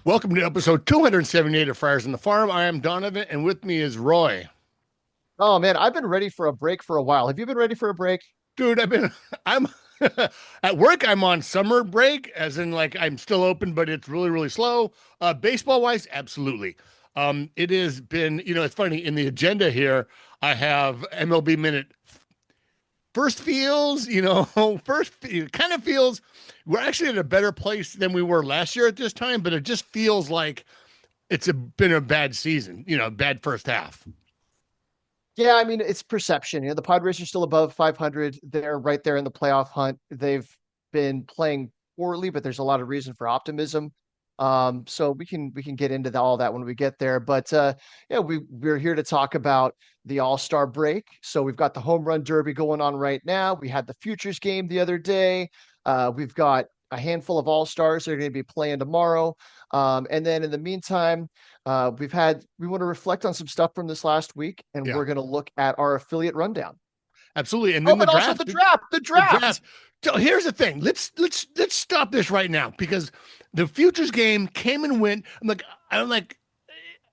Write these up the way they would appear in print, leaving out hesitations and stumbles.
Welcome to episode 278 of Friars on the Farm. I am Donovan, and with me is Roy. Oh man, I've been ready for a break for a while. Have you been ready for a break? Dude, I'm at work. I'm on summer break, as in like I'm still open, but it's really, really slow. Baseball wise, absolutely. It has been, it's funny in the agenda here. I have MLB minute first feels, first it kind of feels we're actually at a better place than we were last year at this time, but it just feels like been a bad season, bad first half. Yeah, I mean it's perception. The Padres are still above 500. They're right there in the playoff hunt. They've been playing poorly, but there's a lot of reason for optimism. So we can get into all that when we get there. But yeah, we're here to talk about the All-Star break. So we've got the home run derby going on right now. We had the futures game the other day. We've got a handful of All-Stars that are going to be playing tomorrow. And then in the meantime, we want to reflect on some stuff from this last week, and Yeah, we're going to look at our affiliate rundown. absolutely. And Oh, then but also the draft, the the draft. draft. So here's the thing. Let's stop this right now because the futures game came and went. I'm like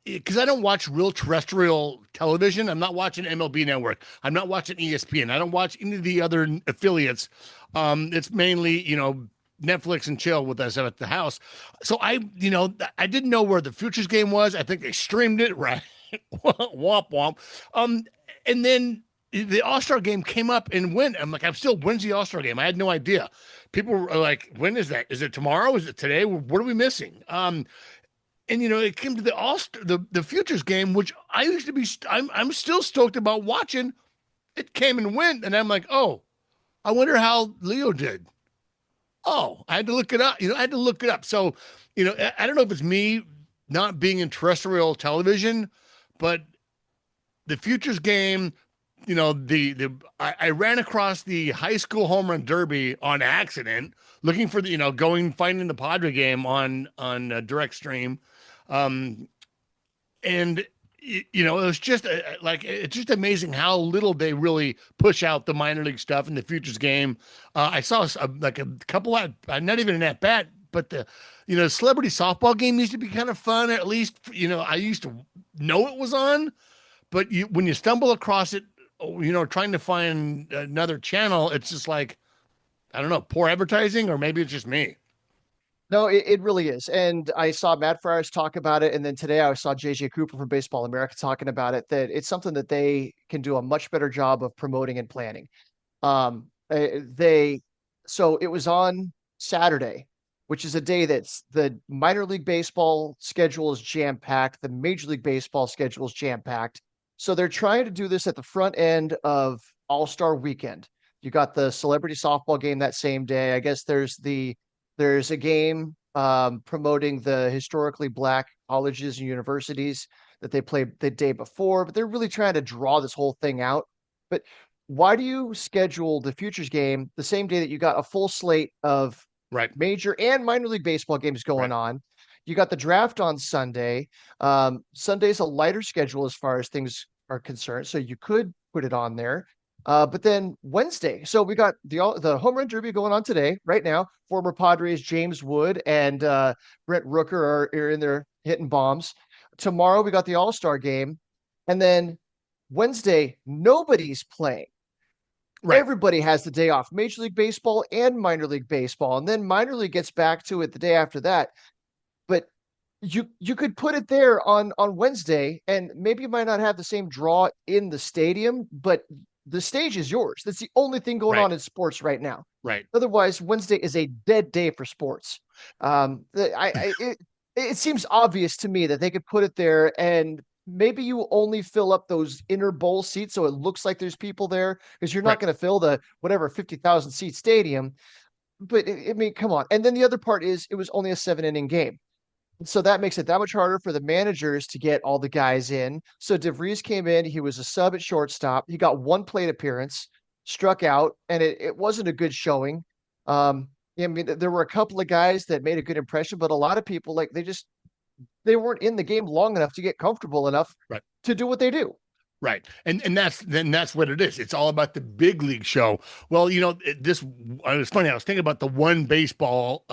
because I don't watch real terrestrial television. I'm not watching MLB Network. I'm not watching ESPN. I don't watch any of the other affiliates. It's mainly, Netflix and chill with us at the house. So I didn't know where the futures game was. I think they streamed it right. Womp womp. Um, and then the All Star game came up and went. I'm like, when's the All Star game? I had no idea. People were like, when is that? Is it tomorrow? Is it today? What are we missing? And it came to the All the futures game, which I used to be. I'm still stoked about watching. It came and went, and I'm like, oh, I wonder how Leo did. Oh, I had to look it up. I had to look it up. So, I don't know if it's me not being in terrestrial television, but the futures game, I ran across the high school home run derby on accident, looking for finding the Padre game on direct stream, um, and it was just it's just amazing how little they really push out the minor league stuff in the futures game. I saw like a couple of not even an at bat, but the celebrity softball game used to be kind of fun. At least I used to know it was on, but when you stumble across it, trying to find another channel, it's just like I don't know, poor advertising, or maybe it's just me. No, it really is. And I saw Matt Friars talk about it. And then today I saw JJ Cooper from Baseball America talking about it, that it's something that they can do a much better job of promoting and planning. They, so it was on Saturday, which is a day that's the minor league baseball schedule is jam packed. The Major League Baseball schedule is jam packed. So they're trying to do this at the front end of All-Star weekend. You got the celebrity softball game that same day. I guess there's a game promoting the historically black colleges and universities that they played the day before, but they're really trying to draw this whole thing out. But why do you schedule the futures game the same day that you got a full slate of Right, major and minor league baseball games going right, on? You got the draft on Sunday. Sunday's a lighter schedule as far as things are concerned, so you could put it on there. But then Wednesday, so we got the home run derby going on today, right now. Former Padres James Wood and Brent Rooker are in there hitting bombs. Tomorrow we got the All Star game, and then Wednesday nobody's playing. right, Everybody has the day off, Major League Baseball and minor league baseball, and then minor league gets back to it the day after that. But you could put it there on Wednesday, and maybe you might not have the same draw in the stadium, but the stage is yours. That's the only thing going right, on in sports right now. right. Otherwise, Wednesday is a dead day for sports. It seems obvious to me that they could put it there, and maybe you only fill up those inner bowl seats so it looks like there's people there, because you're not Right. going to fill the whatever 50,000 seat stadium. But I mean, come on. And then the other part is it was only a 7 inning game. So that makes it that much harder for the managers to get all the guys in. So DeVries came in. He was a sub at shortstop. He got one plate appearance, struck out, and it wasn't a good showing. I mean, there were a couple of guys that made a good impression, but a lot of people, like, they weren't in the game long enough to get comfortable enough Right. to do what they do. Right. And that's what it is. It's all about the big league show. Well, it's funny. I was thinking about the one baseball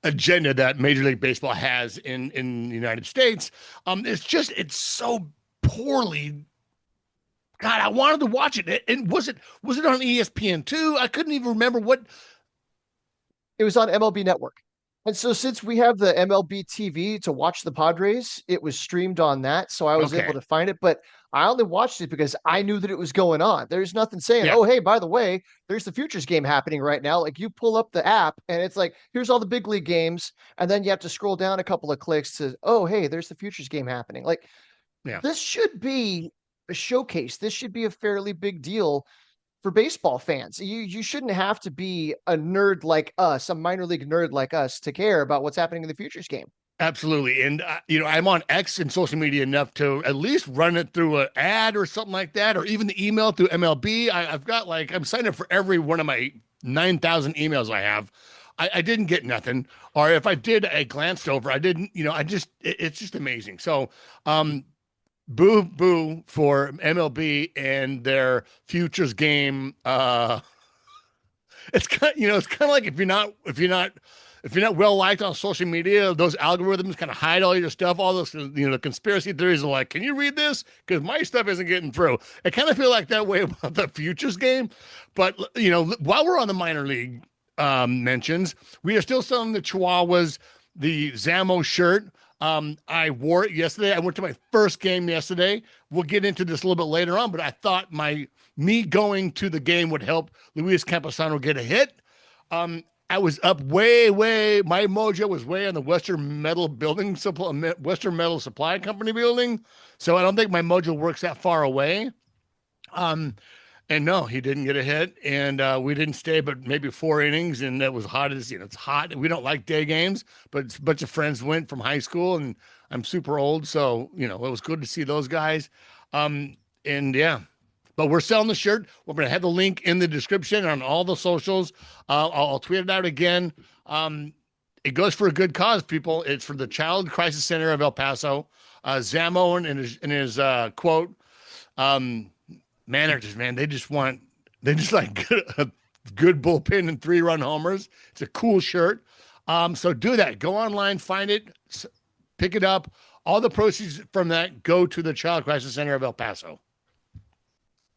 agenda that Major League Baseball has in the United States. It's so poorly. God, I wanted to watch it. And was it on ESPN too? I couldn't even remember what. It was on MLB Network. And so since we have the MLB TV to watch the Padres, it was streamed on that. So I was able Okay. to find it, but I only watched it because I knew that it was going on. There's nothing saying, Yeah. oh, hey, by the way, there's the Futures game happening right now. Like you pull up the app and it's like, here's all the big league games. And then you have to scroll down a couple of clicks to, oh, hey, there's the Futures game happening. Like Yeah. this should be a showcase. This should be a fairly big deal for baseball fans. You shouldn't have to be a nerd like us, a minor league nerd like us, to care about what's happening in the Futures game. Absolutely. And, I'm on X and social media enough to at least run it through an ad or something like that, or even the email through MLB. I've got I'm signed up for every one of my 9,000 emails I have. I didn't get nothing. Or if I did, I glanced over. I didn't, it's just amazing. So, boo boo for MLB and their futures game. It's kind of like if you're not well liked on social media, those algorithms kind of hide all your stuff. All those, the conspiracy theories are like, can you read this? Because my stuff isn't getting through. I kind of feel like that way about the futures game. But while we're on the minor league mentions, we are still selling the Chihuahuas, the Zamo shirt. I wore it yesterday. I went to my first game yesterday. We'll get into this a little bit later on, but I thought me going to the game would help Luis Camposano get a hit. I was up way. My mojo was way on the Western Metal Supply Company building, so I don't think my mojo works that far away. And no, he didn't get a hit, and we didn't stay but maybe 4 innings, and it was hot as it's hot. We don't like day games, but a bunch of friends went from high school, and I'm super old, so it was good to see those guys. And yeah, but we're selling the shirt. We're going to have the link in the description on all the socials. I'll tweet it out again. It goes for a good cause, people. It's for the Child Crisis Center of El Paso. Zamo in his quote, managers, man, they just like a good bullpen and 3-run homers. It's a cool shirt. So do that. Go online, find it, pick it up. All the proceeds from that go to the Child Crisis Center of El Paso.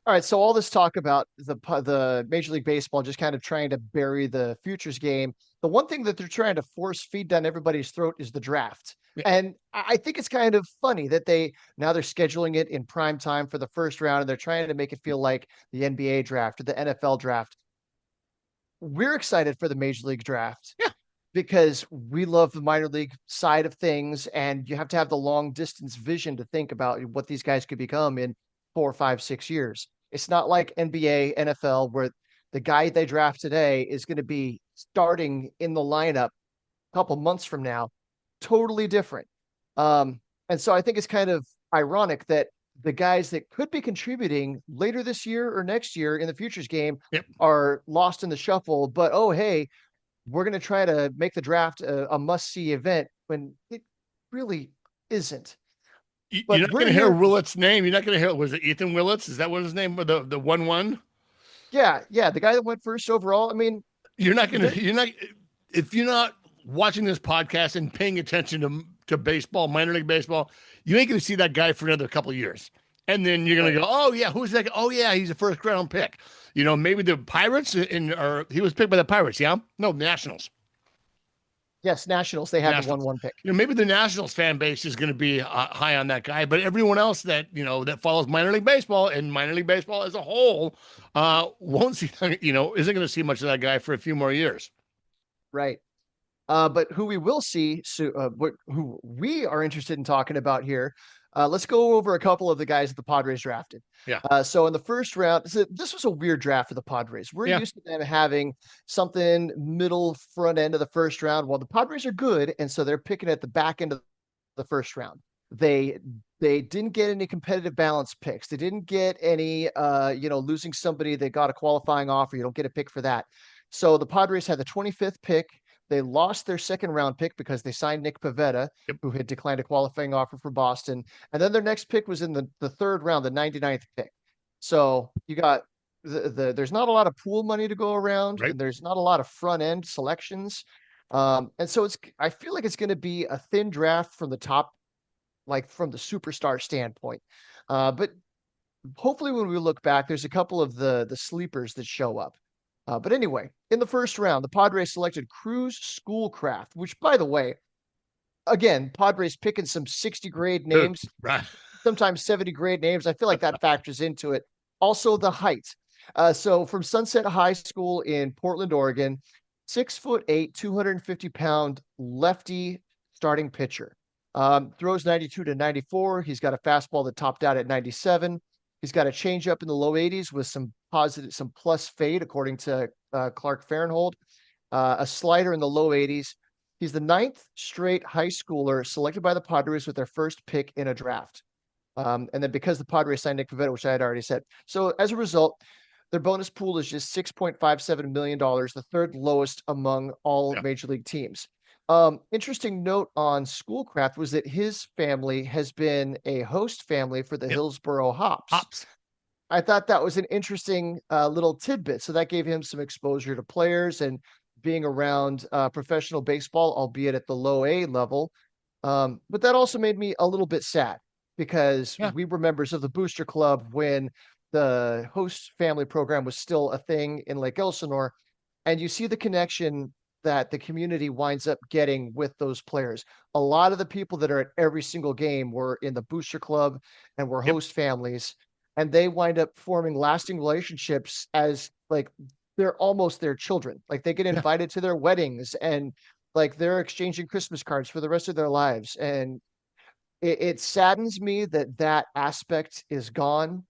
All right, so all this talk about the Major League Baseball just kind of trying to bury the futures game. The one thing that they're trying to force feed down everybody's throat is the draft. Yeah. And I think it's kind of funny that they're scheduling it in prime time for the first round, and they're trying to make it feel like the NBA draft or the NFL draft. We're excited for the Major League draft. Yeah. Because we love the minor league side of things, and you have to have the long distance vision to think about what these guys could become in 4, 5, 6 years. It's not like NBA, NFL, where the guy they draft today is going to be starting in the lineup a couple months from now. Totally different. And so I think it's kind of ironic that the guys that could be contributing later this year or next year in the futures game are lost in the shuffle. But, oh, hey, we're going to try to make the draft a must-see event when it really isn't. You're not going to hear Willett's name. You're not going to hear, was it Ethan Willits? Is that what his name was? The 1-1? Yeah. The guy that went first overall. I mean, if you're not watching this podcast and paying attention to baseball, minor league baseball, you ain't going to see that guy for another couple of years. And then you're going to go, oh yeah, who's that guy? Oh yeah, he's a first round pick. Maybe the Pirates or he was picked by the Pirates. Yeah. No, Nationals. Yes, Nationals. They have the 1-1 pick. Maybe the Nationals fan base is going to be high on that guy, but everyone else that that follows minor league baseball and minor league baseball as a whole won't see isn't going to see much of that guy for a few more years. Right. But who we will see, who we are interested in talking about here. Let's go over a couple of the guys that the Padres drafted. Yeah. So in the first round, this was a weird draft for the Padres. We're used to them having something middle front end of the first round. Well, the Padres are good, and so they're picking at the back end of the first round. They didn't get any competitive balance picks. They didn't get any losing somebody that got a qualifying offer. You don't get a pick for that. So the Padres had the 25th pick. They lost their second round pick because they signed Nick Pivetta, Yep. who had declined a qualifying offer for Boston. And then their next pick was in the third round, the 99th pick. So you got there's not a lot of pool money to go around, Right. and there's not a lot of front end selections. And so I feel like it's going to be a thin draft from the top, like from the superstar standpoint. But hopefully when we look back, there's a couple of the sleepers that show up. But anyway, in the first round, the Padres selected Cruz Schoolcraft, which, by the way, again, Padres picking some 60 grade names, Right. sometimes 70 grade names. I feel like that factors into it. Also, the height. So from Sunset High School in Portland, Oregon, 6'8", 250-pound lefty starting pitcher. Throws 92 to 94. He's got a fastball that topped out at 97. He's got a changeup in the low 80s with some plus fade, according to Clark Fahrenhold. A slider in the low 80s. He's the 9th straight high schooler selected by the Padres with their first pick in a draft. And then because the Padres signed Nick Pivetta, which I had already said. So as a result, their bonus pool is just $6.57 million, the third lowest among all major league teams. Interesting note on Schoolcraft was that his family has been a host family for the Hillsboro Hops. I thought that was an interesting little tidbit. So that gave him some exposure to players and being around professional baseball, albeit at the low A level. But that also made me a little bit sad because we were members of the Booster Club when the host family program was still a thing in Lake Elsinore. And you see the connection that the community winds up getting with those players. A lot of the people that are at every single game were in the Booster Club and were host families, and they wind up forming lasting relationships as like they're almost their children. Like they get invited to their weddings and like they're exchanging Christmas cards for the rest of their lives. And it saddens me that that aspect is gone.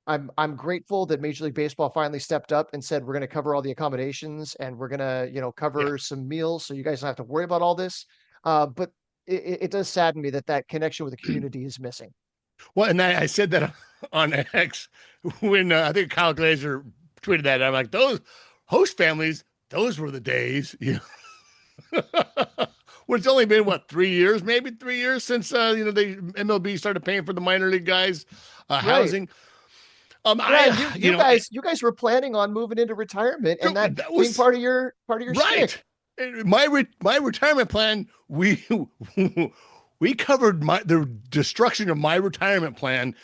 I'm grateful that Major League Baseball finally stepped up and said, we're going to cover all the accommodations and we're going to, cover some meals. So you guys don't have to worry about all this. But it does sadden me that that connection with the community is missing. Well, and I said that on X when I think Kyle Glazer tweeted that. I'm like, those host families, those were the days. Well, it's only been what, 3 years, maybe 3 years since the MLB started paying for the minor league guys housing. You guys were planning on moving into retirement, and that was being part of your right. Stick. My retirement plan, we covered the destruction of my retirement plan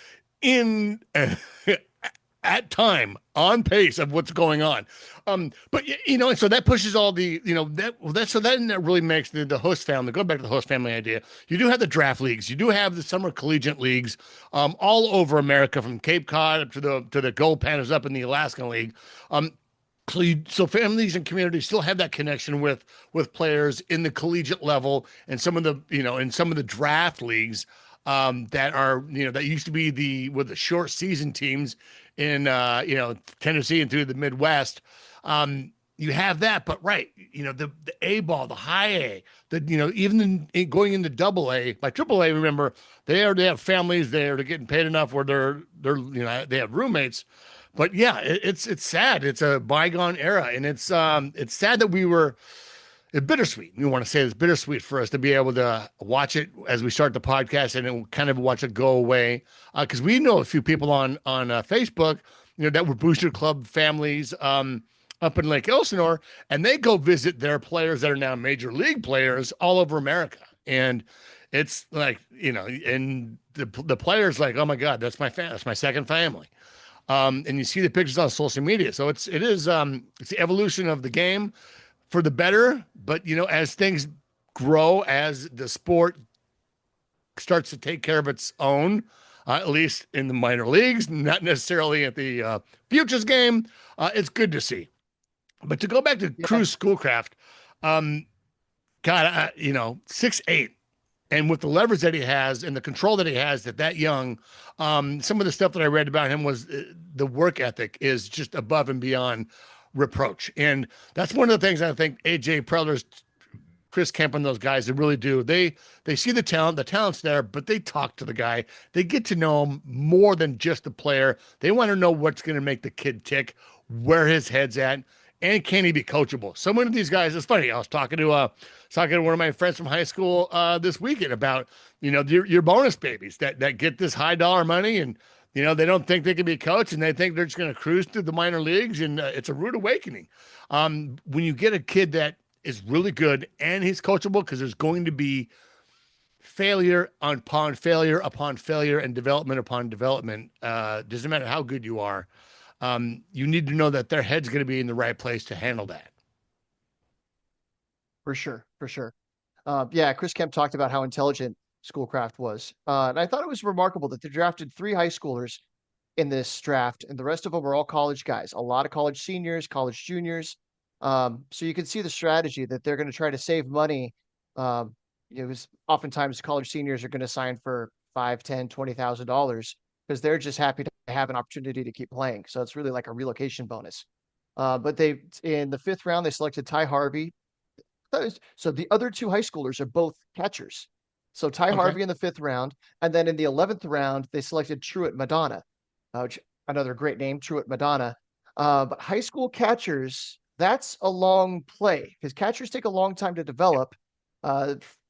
in at time on pace of what's going on. But and so that pushes all the, that really makes the host family, going back to the host family idea. You do have the draft leagues, you do have the summer collegiate leagues, all over America, from Cape Cod up to the Gold Pandas up in the Alaskan League. So families and communities still have that connection with players in the collegiate level, and some of the, in some of the draft leagues that are, that used to be the short season teams in Tennessee and through the Midwest. You have that, but the A ball, the high A, even going into double A, by triple A, remember, they already have families there, they're getting paid enough where they're they have roommates. But yeah, it's sad. It's a bygone era, and it's sad that it's bittersweet. We want to say it's bittersweet for us to be able to watch it as we start the podcast and then kind of watch it go away. Because we know a few people on Facebook, that were Booster Club families up in Lake Elsinore, and they go visit their players that are now major league players all over America. And it's like, and the players like, oh my God, that's my second family. And you see the pictures on social media. So it's the evolution of the game for the better. But, as things grow, as the sport starts to take care of its own, at least in the minor leagues, not necessarily at the futures game, it's good to see. But to go back to Cruz Schoolcraft, God, 6'8", and with the leverage that he has and the control that he has that young, some of the stuff that I read about him was the work ethic is just above and beyond reproach. And that's one of the things I think AJ Preller's, Chris Kemp, and those guys, they really do. They see the talent's there, but they talk to the guy. They get to know him more than just the player. They want to know what's going to make the kid tick, where his head's at. And can he be coachable? So many of these guys, it's funny. I was talking to one of my friends from high school this weekend about, your bonus babies that get this high dollar money, and they don't think they can be coached, and they think they're just going to cruise through the minor leagues, and it's a rude awakening. When you get a kid that is really good and he's coachable, because there's going to be failure upon failure upon failure and development upon development. Doesn't matter how good you are. You need to know that their head's going to be in the right place to handle that. For sure, for sure. Yeah, Chris Kemp talked about how intelligent Schoolcraft was. And I thought it was remarkable that they drafted 3 high schoolers in this draft, and the rest of them were all college guys, a lot of college seniors, college juniors. So you can see the strategy that they're going to try to save money. Because oftentimes college seniors are going to sign for $5, $10, $20,000 because they're just happy to have an opportunity to keep playing. So it's really like a relocation bonus. But in the 5th round, they selected Ty Harvey. So the other 2 high schoolers are both catchers. So Ty Okay. Harvey in the 5th round, and then in the 11th round, they selected Truett Madonna, which another great name, Truett Madonna. But high school catchers, that's a long play because catchers take a long time to develop.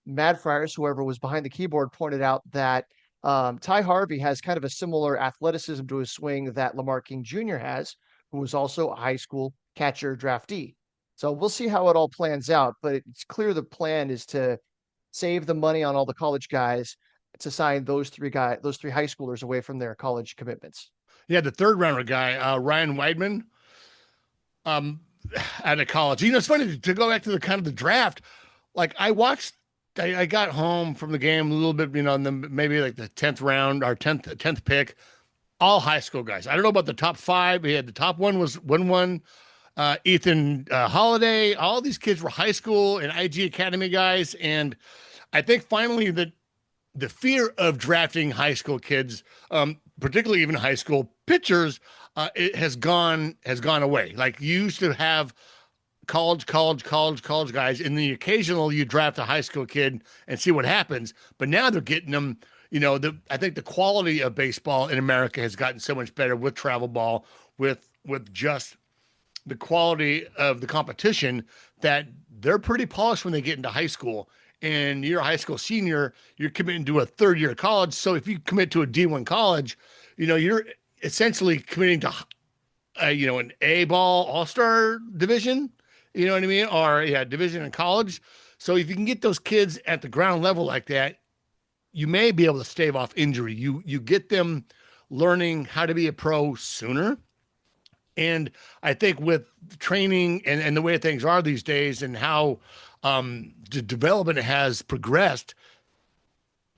Mad Friars, whoever was behind the keyboard, pointed out that Ty Harvey has kind of a similar athleticism to his swing that Lamar King Jr. has, who was also a high school catcher draftee. So we'll see how it all plans out, but it's clear the plan is to save the money on all the college guys to sign those 3 high schoolers away from their college commitments. Yeah, the 3rd rounder guy, Ryan Weidman, um, out of college. It's funny to go back to the kind of the draft. Like I got home from the game a little bit, and then maybe like the 10th round or 10th pick, all high school guys. I don't know about the top 5. We had the top one was one. Ethan Holiday, all these kids were high school and IG Academy guys. And I think finally that the fear of drafting high school kids, particularly even high school pitchers, it has gone away. Like you used to have college guys, and the occasional you draft a high school kid and see what happens. But now they're getting them. I think the quality of baseball in America has gotten so much better with travel ball, with just the quality of the competition, that they're pretty polished when they get into high school. And you're a high school senior, you're committing to a 3rd year of college. So if you commit to a D1 college, you're essentially committing to, an A ball all-star division, you know what I mean? Or division in college. So if you can get those kids at the ground level like that, you may be able to stave off injury. You get them learning how to be a pro sooner. And I think with training and the way things are these days, and how the development has progressed,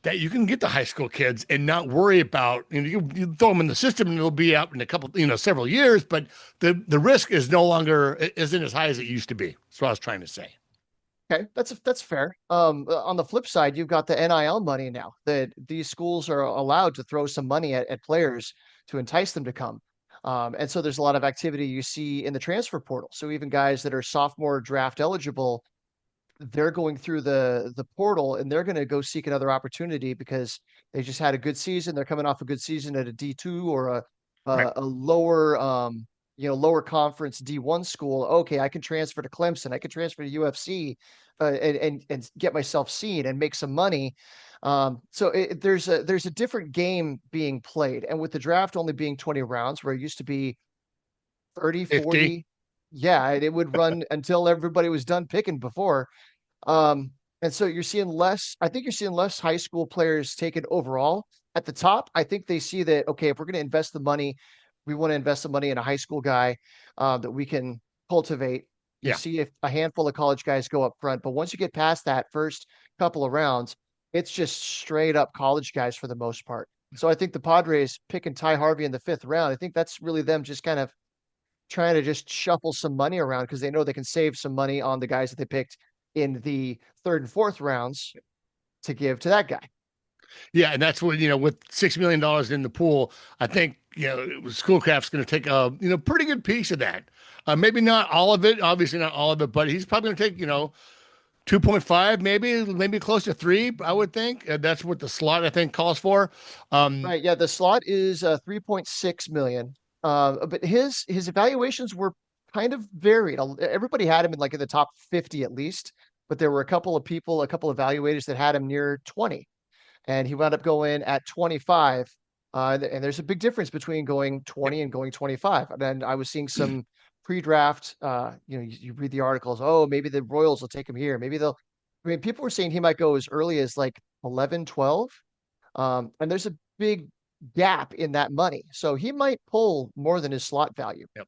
that you can get the high school kids and not worry about, you throw them in the system and they'll be out in a couple, several years, but the risk is no longer, isn't as high as it used to be. That's what I was trying to say. Okay, that's fair. On the flip side, you've got the NIL money now that these schools are allowed to throw some money at players to entice them to come. And so there's a lot of activity you see in the transfer portal. So even guys that are sophomore draft eligible, they're going through the portal and they're going to go seek another opportunity because they just had a good season. They're coming off a good season at a D2 or Right. a lower lower conference D1 school. Okay, I can transfer to Clemson. I can transfer to UFC and get myself seen and make some money. So there's a different game being played. And with the draft only being 20 rounds, where it used to be 30, 50. 40, yeah, it would run until everybody was done picking before. And so you're seeing less, I think you're seeing less high school players taken overall. At the top, I think they see that, okay, if we're going to invest the money, we want to invest the money in a high school guy that we can cultivate. You Yeah. see if a handful of college guys go up front, but once you get past that first couple of rounds, it's just straight up college guys for the most part. So I think the Padres picking Ty Harvey in the 5th round, I think that's really them just kind of trying to just shuffle some money around because they know they can save some money on the guys that they picked in the 3rd and 4th rounds to give to that guy. Yeah. And that's what, with $6 million in the pool, I think, Schoolcraft's going to take a, pretty good piece of that. Maybe not all of it, obviously not all of it, but he's probably going to take, 2.5, maybe close to 3, I would think. That's what the slot, I think, calls for. Right. Yeah. The slot is 3.6 million. But his evaluations were kind of varied. Everybody had him in like in the top 50 at least, but there were a couple of people, a couple of evaluators that had him near 20, and he wound up going at 25. And there's a big difference between going 20 and going 25. And then I was seeing some pre-draft, you read the articles, oh, maybe the Royals will take him here. Maybe they'll, I mean, people were saying he might go as early as like 11, 12. And there's a big gap in that money. So he might pull more than his slot value. Yep.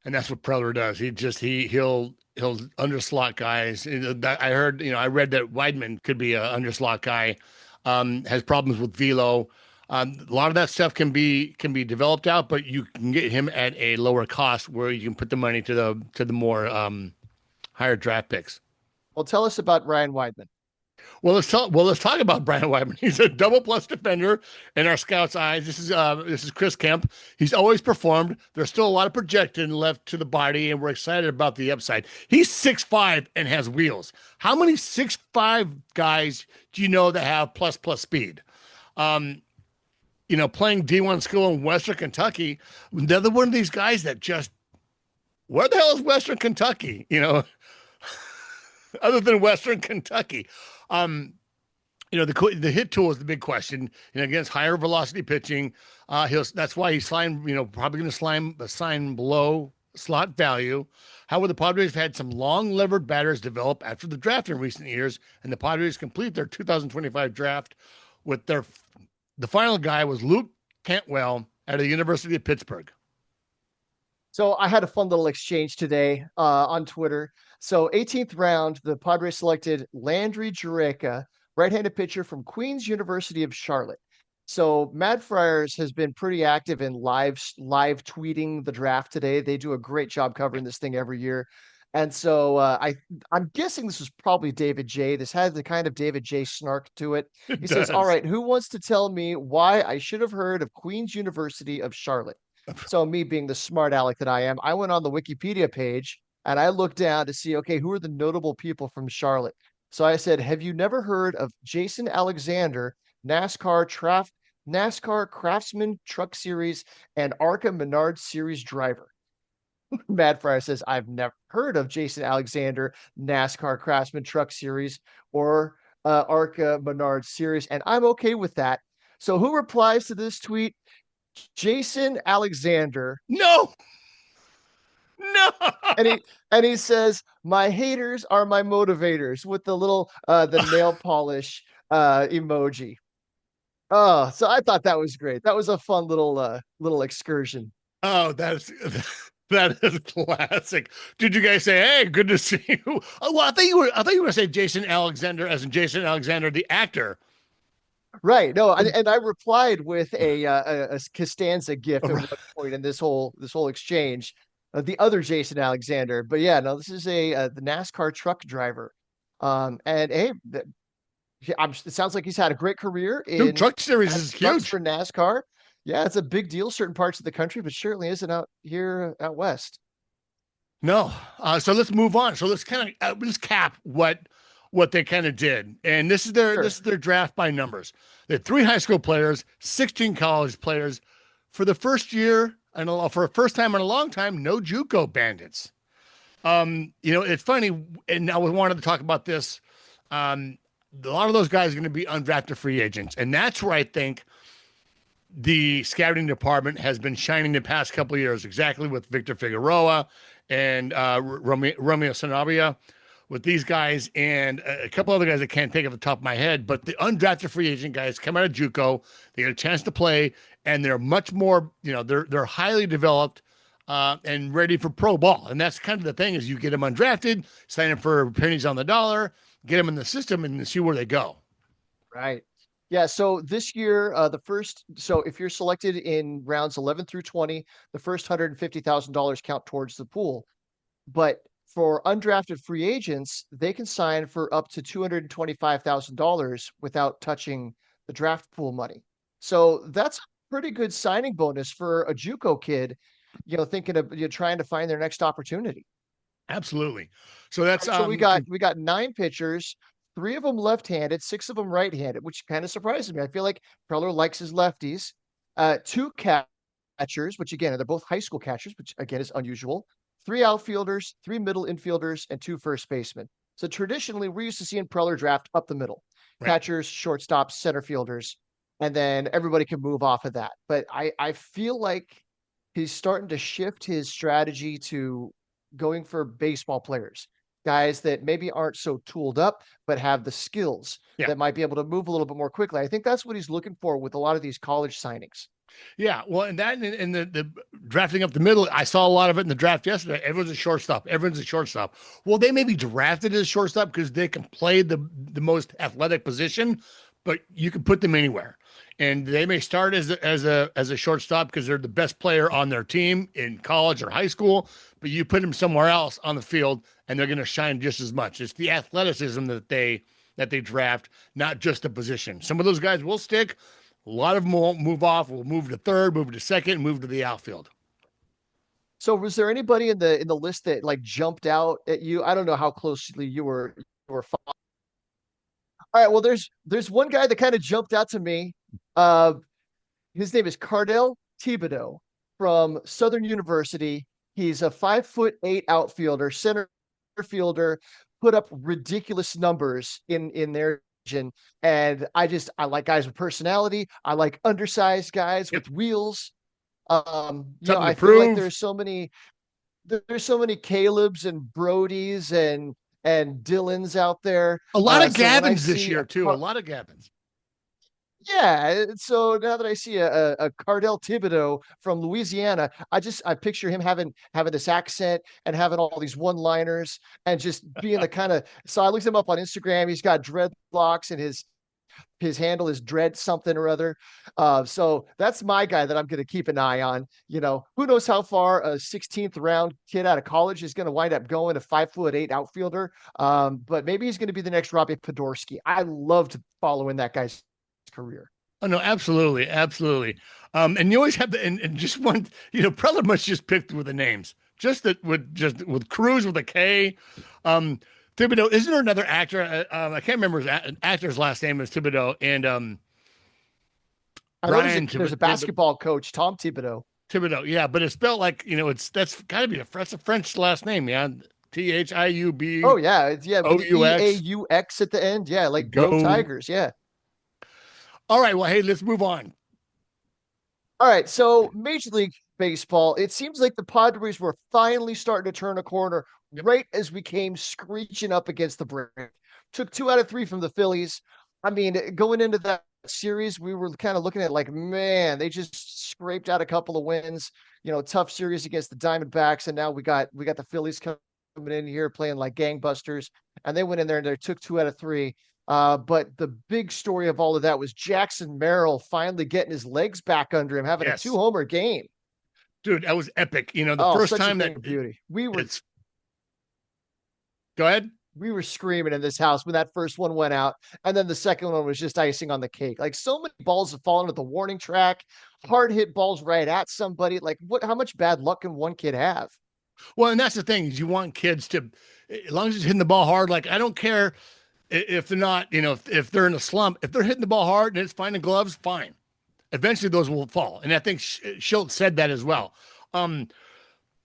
And that's what Preller does. He'll underslot guys. I heard, I read that Weidman could be a underslot guy. Has problems with velo. A lot of that stuff can be developed out, but you can get him at a lower cost where you can put the money to the more higher draft picks. Well, tell us about Ryan Weidman. Well, let's talk about Brian Weidman. He's a double plus defender in our scouts' eyes. This is Chris Kemp. He's always performed. There's still a lot of projection left to the body, and we're excited about the upside. He's 6'5" and has wheels. How many 6'5" guys do you know that have plus speed? Playing D1 school in Western Kentucky, another one of these guys that just, where the hell is Western Kentucky? Other than Western Kentucky. The hit tool is the big question. Against higher velocity pitching, that's why he's probably going to sign below slot value. However, the Padres have had some long-levered batters develop after the draft in recent years, and the Padres complete their 2025 draft with the final guy was Luke Cantwell out of the University of Pittsburgh. So I had a fun little exchange today on Twitter. So 18th round, the Padres selected Landry Jureka, right-handed pitcher from Queen's University of Charlotte. So Mad Friars has been pretty active in live tweeting the draft today. They do a great job covering this thing every year. And so I'm guessing this was probably David J. This has the kind of David J. snark to it. He says, all right, who wants to tell me why I should have heard of Queen's University of Charlotte? So me being the smart aleck that I am, I went on the Wikipedia page and I looked down to see, okay, who are the notable people from Charlotte? So I said, have you never heard of Jason Alexander, NASCAR Craftsman Truck Series and ARCA Menard Series driver? Mad Fryer says, I've never heard of Jason Alexander, NASCAR Craftsman Truck Series or ARCA Menard Series, and I'm okay with that. So who replies to this tweet? Jason Alexander. No. And he says, my haters are my motivators, with the little the nail polish emoji. Oh, so I thought that was great. That was a fun little excursion. Oh, that is classic. Did you guys say, "Hey, good to see you"? Oh, well, I thought you were going to say Jason Alexander, as in Jason Alexander, the actor. Right. No, and I replied with a Costanza gif at one point in this whole exchange. The other Jason Alexander, but yeah, no, this is the NASCAR truck driver. And hey, it sounds like he's had a great career in truck series is huge for NASCAR. Yeah, it's a big deal certain parts of the country, but certainly isn't out here out west. No. So let's move on. So let's kind of let's cap what they kind of did. And this is their draft by numbers. They had 3 high school players, 16 college players. For the first year, and for the first time in a long time, no JUCO bandits. It's funny, and I wanted to talk about this. A lot of those guys are going to be undrafted free agents, and that's where I think the scouting department has been shining the past couple of years, exactly with Victor Figueroa and Romeo Sanabria, with these guys and a couple other guys I can't think of the top of my head, but the undrafted free agent guys come out of JUCO, they get a chance to play, and they're much more, they're highly developed and ready for pro ball. And that's kind of the thing, is you get them undrafted, sign them for pennies on the dollar, get them in the system and see where they go. Right. Yeah. So this year, so if you're selected in rounds 11 through 20, the first $150,000 count towards the pool. But for undrafted free agents, they can sign for up to $225,000 without touching the draft pool money. So that's a pretty good signing bonus for a JUCO kid, thinking of trying to find their next opportunity. Absolutely. So that's so we got 9 pitchers, 3 of them left-handed, 6 of them right-handed, which kind of surprises me. I feel like Preller likes his lefties. 2 catchers, which again, they're both high school catchers, which again is unusual, 3 outfielders, 3 middle infielders, and 2 first basemen. So traditionally, we're used to seeing Preller draft up the middle, Right. catchers, shortstops, center fielders, and then everybody can move off of that. But I feel like he's starting to shift his strategy to going for baseball players, guys that maybe aren't so tooled up, but have the skills Yeah. that might be able to move a little bit more quickly. I think that's what he's looking for with a lot of these college signings. Yeah, well, and that and the drafting up the middle, I saw a lot of it in the draft yesterday. Everyone's a shortstop. Everyone's a shortstop. Well, they may be drafted as shortstop because they can play the most athletic position, but you can put them anywhere. And they may start as a shortstop because they're the best player on their team in college or high school, but you put them somewhere else on the field and they're going to shine just as much. It's the athleticism that they draft, not just the position. Some of those guys will stick. A lot of them won't move off. We'll move to third, move to second, move to the outfield. So was there anybody in the list that like jumped out at you? I don't know how closely you were following. All right, well, there's one guy that kind of jumped out to me. His name is Cardell Thibodeau from Southern University. He's a 5'8" outfielder, center fielder, put up ridiculous numbers in their region. And I like guys with personality. I like undersized guys with wheels. I feel like there's so many Caleb's and Brody's and Dylan's out there. A lot of Gavins this year too. A lot of Gavins. Yeah, so now that I see a Cardell Thibodeau from Louisiana, I picture him having this accent and having all these one-liners and just being the kind of. So I looked him up on Instagram. He's got dreadlocks and his handle is dread something or other. So that's my guy that I'm going to keep an eye on. You know, who knows how far a 16th round kid out of college is going to wind up going, a 5'8" outfielder. But maybe he's going to be the next Robbie Podorski. I loved following that guy's career. Oh no, absolutely, absolutely. And you always have and just one, Preller must just pick with the names, with Cruz with a K. Thibodeau, isn't there another actor? I can't remember his actor's last name is Thibodeau, and Brian. There's a basketball coach, Tom Thibodeau. Thibodeau, yeah, but it's spelled like that's got to be that's a French last name, yeah. Thiub. Oh yeah, it's O-U-X. E-A-U-X at the end, yeah, like Go Tigers, yeah. All right, well, hey, let's move on. All right, so Major League Baseball, it seems like the Padres were finally starting to turn a corner right as we came screeching up against the brink. Took 2 out of 3 from the Phillies. I mean, going into that series, we were kind of looking at like, man, they just scraped out a couple of wins. Tough series against the Diamondbacks, and now we got the Phillies coming in here playing like gangbusters, and they went in there and they took 2 out of 3. But the big story of all of that was Jackson Merrill finally getting his legs back under him, having a 2-homer game. Dude, that was epic. The first time that beauty. Go ahead. We were screaming in this house when that first one went out, and then the second one was just icing on the cake. Like, so many balls have fallen at the warning track, hard hit balls right at somebody. Like, how much bad luck can one kid have? Well, and that's the thing is you want kids to, as long as it's hitting the ball hard, like I don't care if they're not, if they're in a slump, if they're hitting the ball hard and it's finding gloves, fine. Eventually those will fall. And I think Schultz said that as well. To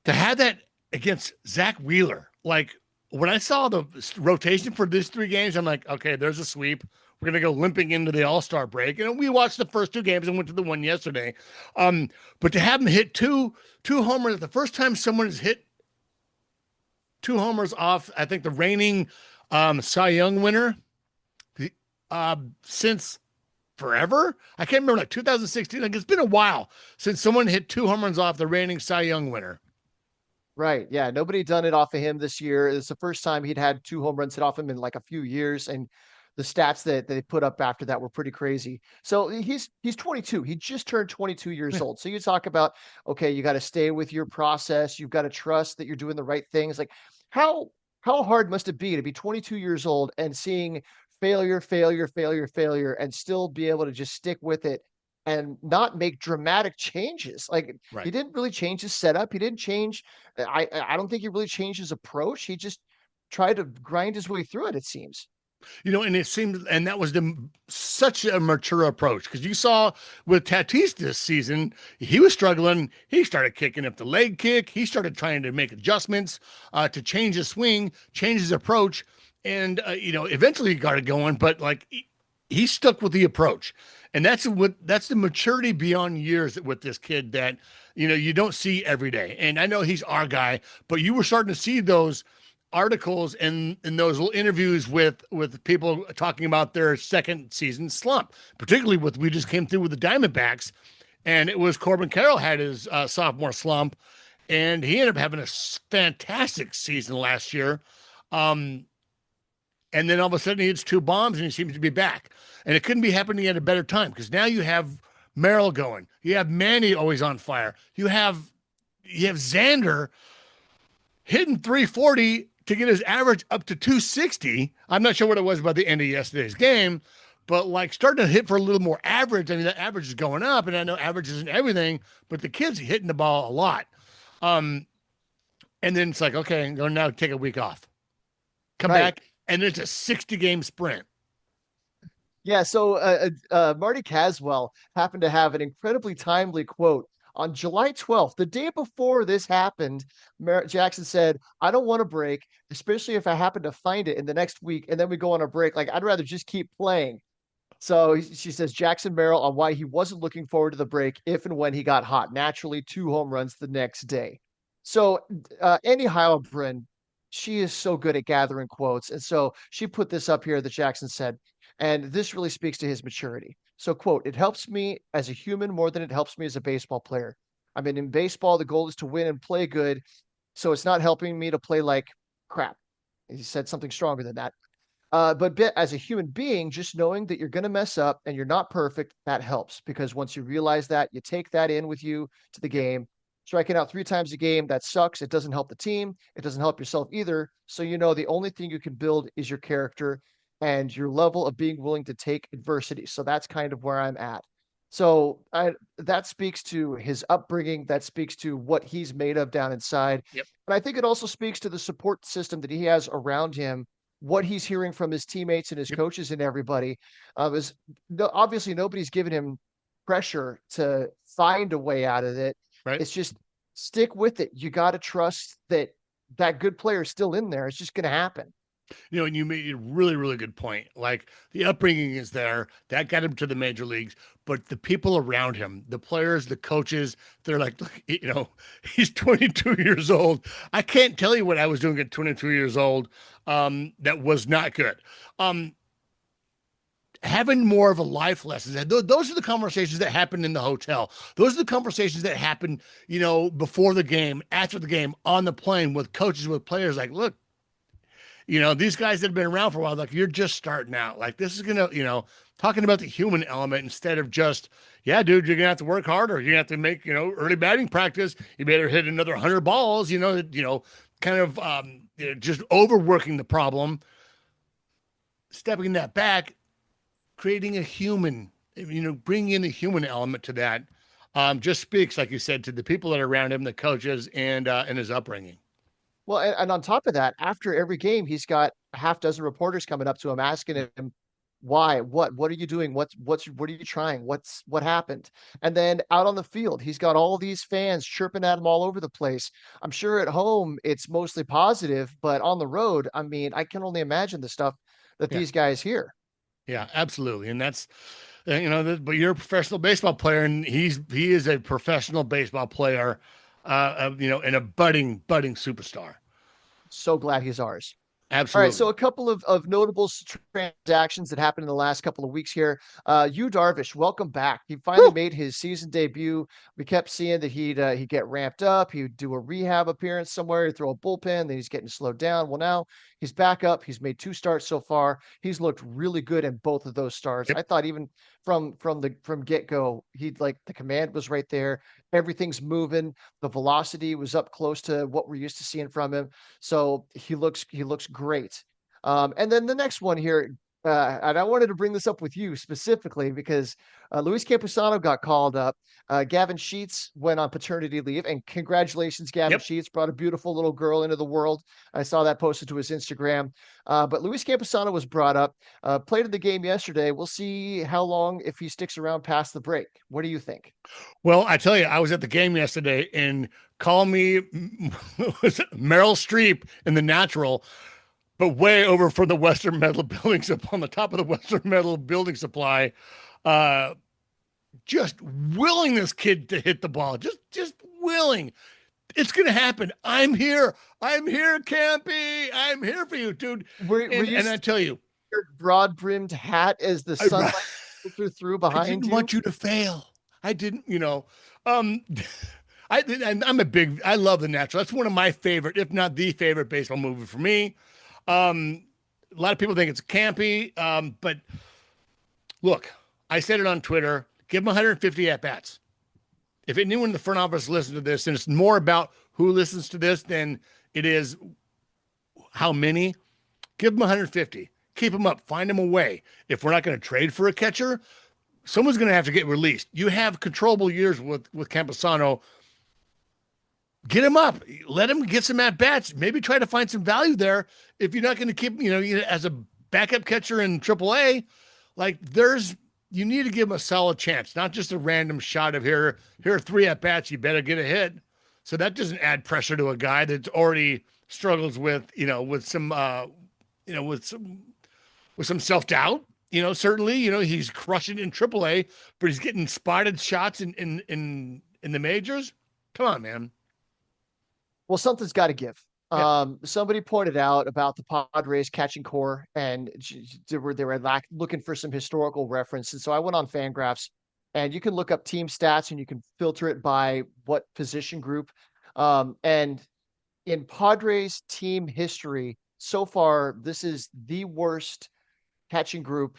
have that against Zach Wheeler, like when I saw the rotation for these 3 games, I'm like, okay, there's a sweep. We're going to go limping into the All-Star break. And we watched the first 2 games and went to the one yesterday. But to have him hit two homers, the first time someone has hit 2 homers off, I think the reigning Cy Young winner since forever. I can't remember, like 2016. Like, it's been a while since someone hit 2 home runs off the reigning Cy Young winner. Right. Yeah. Nobody done it off of him this year. It's the first time he'd had 2 home runs hit off him in like a few years. And the stats that they put up after that were pretty crazy. So he's 22. He just turned 22 years old. So you talk about, okay, you got to stay with your process. You've got to trust that you're doing the right things. Like how hard must it be to be 22 years old and seeing failure, and still be able to just stick with it and not make dramatic changes? Like He didn't really change his setup. He didn't change. I don't think he really changed his approach. He just tried to grind his way through it seems. And it seemed, and that was such a mature approach because you saw with Tatis this season, he was struggling. He started kicking up the leg kick. He started trying to make adjustments to change his swing, change his approach, and eventually he got it going. But like he stuck with the approach, and that's the maturity beyond years with this kid that you don't see every day. And I know he's our guy, but you were starting to see those articles and in those little interviews with people talking about their second season slump, particularly with we just came through with the Diamondbacks, and it was Corbin Carroll had his sophomore slump, and he ended up having a fantastic season last year. And then all of a sudden he hits two bombs and he seems to be back. And it couldn't be happening at a better time because now you have Merrill going, you have Manny always on fire, you have Xander hitting 340 to get his average up to 260. I'm not sure what it was by the end of yesterday's game, but like starting to hit for a little more average. I mean, that average is going up, and I know average isn't everything, but the kid's hitting the ball a lot. And then it's like, okay, I'm going to now take a week off. Come back, and it's a 60-game sprint. Yeah, so Marty Caswell happened to have an incredibly timely quote. On July 12th, the day before this happened, Jackson said, I don't want to break, especially if I happen to find it in the next week and then we go on a break. Like, I'd rather just keep playing. So she says Jackson Merrill on why he wasn't looking forward to the break if and when he got hot. Naturally, 2 home runs the next day. So Andy Heilbrunn, she is so good at gathering quotes. And so she put this up here that Jackson said, and this really speaks to his maturity. So, quote, it helps me as a human more than it helps me as a baseball player. I mean, in baseball, the goal is to win and play good. So it's not helping me to play like crap. He said something stronger than that. But as a human being, just knowing that you're going to mess up and you're not perfect, that helps because once you realize that, you take that in with you to the game. Striking out 3 times a game, that sucks. It doesn't help the team. It doesn't help yourself either. So, the only thing you can build is your character and your level of being willing to take adversity. So that's kind of where I'm at. So that speaks to his upbringing. That speaks to what he's made of down inside. Yep. And I think it also speaks to the support system that he has around him, what he's hearing from his teammates and his coaches and everybody. Obviously nobody's given him pressure to find a way out of it. Right. It's just stick with it. You got to trust that good player is still in there. It's just going to happen. And you made a really, really good point. Like the upbringing is there, that got him to the major leagues, but the people around him, the players, the coaches, they're like, he's 22 years old. I can't tell you what I was doing at 22 years old. That was not good. Having more of a life lesson. Those are the conversations that happen in the hotel. Those are the conversations that happen, before the game, after the game, on the plane with coaches, with players. Like, look, these guys that have been around for a while, like you're just starting out. Like this is gonna, talking about the human element instead of just, yeah, dude, you're gonna have to work harder. You're gonna have to make, early batting practice. You better hit another 100 balls. Kind of just overworking the problem. Stepping that back, creating a human, bringing in the human element to that, just speaks, like you said, to the people that are around him, the coaches, and his upbringing. Well, and on top of that, after every game, he's got a half dozen reporters coming up to him asking him, why, what are you doing? What are you trying? What happened? And then out on the field, he's got all these fans chirping at him all over the place. I'm sure at home it's mostly positive, but on the road, I mean, I can only imagine the stuff that these guys hear. Yeah, absolutely. And that's, but you're a professional baseball player, and he is a professional baseball player, and a budding superstar. So glad he's ours. Absolutely. All right, so a couple of notable transactions that happened in the last couple of weeks here. Yu Darvish, welcome back. He finally made his season debut. We kept seeing that he'd get ramped up. He'd do a rehab appearance somewhere, he'd throw a bullpen, then he's getting slowed down. Well, now he's back up. He's made 2 starts so far. He's looked really good in both of those starts. Yep. I thought even from get-go, the command was right there. Everything's moving. The velocity was up close to what we're used to seeing from him. So he looks great. And then the next one here, and I wanted to bring this up with you specifically because Luis Campusano got called up. Gavin Sheets went on paternity leave, and congratulations, Gavin Yep. Sheets brought a beautiful little girl into the world. I saw that posted to his Instagram. But Luis Campusano was brought up, played in the game yesterday. We'll see how long if he sticks around past the break. What do you think? Well, I tell you, I was at the game yesterday, and call me was it Meryl Streep in The Natural, but way over from the Western Metal Building Supply, on the top of the Western Metal Building Supply. Uh, just willing this kid to hit the ball, just willing. It's gonna happen. I'm here. I'm here, Campy. I'm here for you, dude. Were you And I tell you, your broad brimmed hat as the sunlight filtered through I behind didn't you? want you to fail. I didn't, um, I love The Natural. That's one of my favorite, if not the favorite baseball movie for me. A lot of people think it's campy, but look, I said it on Twitter. Give him 150 at bats. If anyone in the front office listens to this, and it's more about who listens to this than it is how many, give him 150. Keep him up. Find him a way. If we're not going to trade for a catcher, someone's going to have to get released. You have controllable years with Campusano. Get him up. Let him get some at bats. Maybe try to find some value there. If you're not going to keep, as a backup catcher in AAA, like you need to give him a solid chance, not just a random shot of here are 3 at bats. You better get a hit. So that doesn't add pressure to a guy that already struggles with, with some, with some self doubt. Certainly, he's crushing in AAA, but he's getting spotted shots in the majors. Come on, man. Well, something's got to give. Yeah. Somebody pointed out about the Padres catching core, and they were looking for some historical reference. And so I went on Fangraphs, and you can look up team stats, and you can filter it by what position group. And in Padres team history so far, this is the worst catching group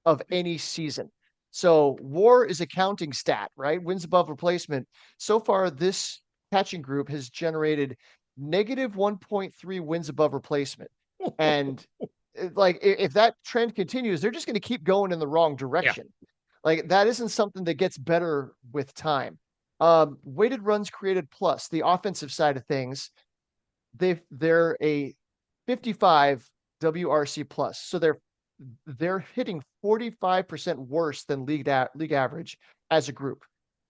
of any season. So WAR is a counting stat, right? Wins above replacement. So far, this catching group has generated negative 1.3 wins above replacement. And like if that trend continues, they're just going to keep going in the wrong direction. Yeah. Like that isn't something that gets better with time. Weighted runs created plus, the offensive side of things, they're a 55 WRC plus. So they're hitting 45% worse than league average as a group.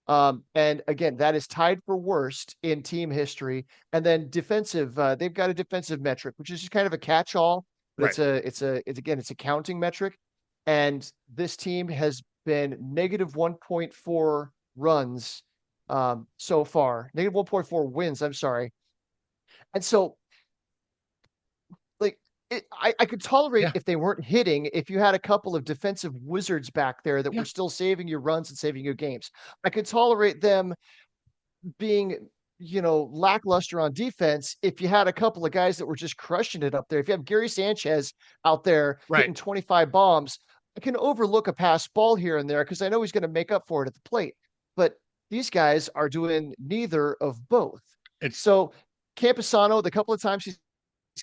And again, that is tied for worst in team history. And then defensive, they've got a defensive metric, which is just kind of a catch-all. Right. It's a counting metric. And this team has been negative 1.4 runs so far, negative 1.4 wins. I'm sorry. And so I could tolerate if they weren't hitting, if you had a couple of defensive wizards back there that were still saving your runs and saving your games. I could tolerate them being, lackluster on defense if you had a couple of guys that were just crushing it up there. If you have Gary Sanchez out there hitting 25 bombs, I can overlook a pass ball here and there because I know he's going to make up for it at the plate. But these guys are doing neither of both. So Campusano, the couple of times he's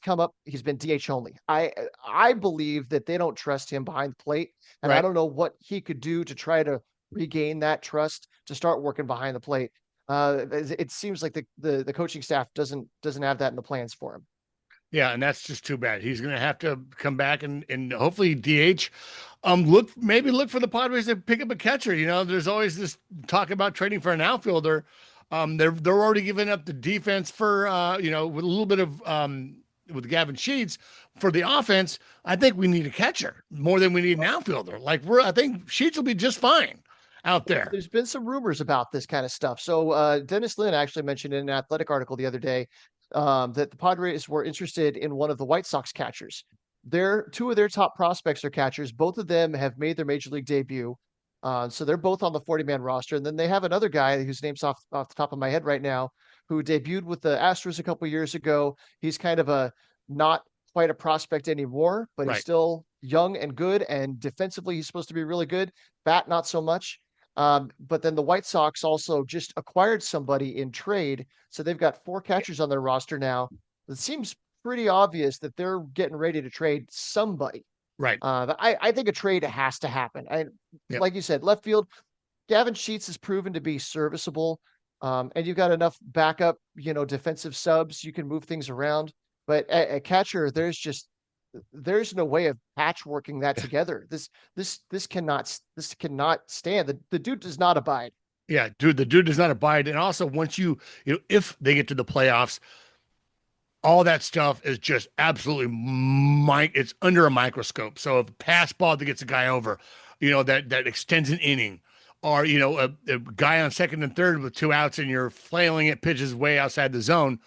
come up, he's been DH only. I believe that they don't trust him behind the plate, and I don't know what he could do to try to regain that trust to start working behind the plate. It seems like the coaching staff doesn't have that in the plans for him. Yeah, and that's just too bad. He's going to have to come back and hopefully DH. Look for the Padres to pick up a catcher. There's always this talk about trading for an outfielder. They're already giving up the defense for with a little bit of with Gavin Sheets for the offense. I think we need a catcher more than we need an outfielder. I think Sheets will be just fine out there. There's been some rumors about this kind of stuff. So Dennis Lin actually mentioned in an Athletic article the other day that the Padres were interested in one of the White Sox catchers. Two of their top prospects are catchers. Both of them have made their major league debut. So they're both on the 40-man roster. And then they have another guy whose name's off the top of my head right now, who debuted with the Astros a couple years ago. He's kind of not quite a prospect anymore, but he's still young and good. And defensively, he's supposed to be really good. Bat, not so much. But then the White Sox also just acquired somebody in trade. So they've got 4 catchers on their roster now. It seems pretty obvious that they're getting ready to trade somebody. Right. I think a trade has to happen. Yep. Like you said, left field, Gavin Sheets has proven to be serviceable. And you've got enough backup, defensive subs. You can move things around. But at catcher, there's no way of patchworking that together. This cannot stand. The dude does not abide. Yeah, dude, the dude does not abide. And also, once if they get to the playoffs, all that stuff is just absolutely it's under a microscope. So if a pass ball that gets a guy over, that extends an inning, or a guy on second and third with two outs and you're flailing at pitches way outside the zone,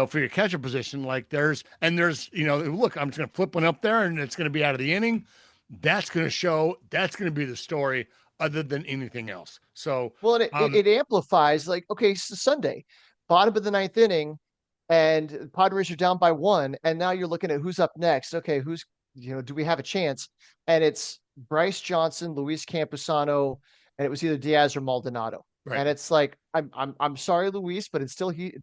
for your catcher position, like there's look, I'm just gonna flip one up there and it's gonna be out of the inning. That's gonna be the story other than anything else. So well, it amplifies, like, okay, so Sunday, bottom of the ninth inning, and Padres are down by one, and now you're looking at who's up next. Okay, do we have a chance? And it's Bryce Johnson, Luis Campusano, and it was either Diaz or Maldonado. right. And it's like, I'm sorry, Luis, but until he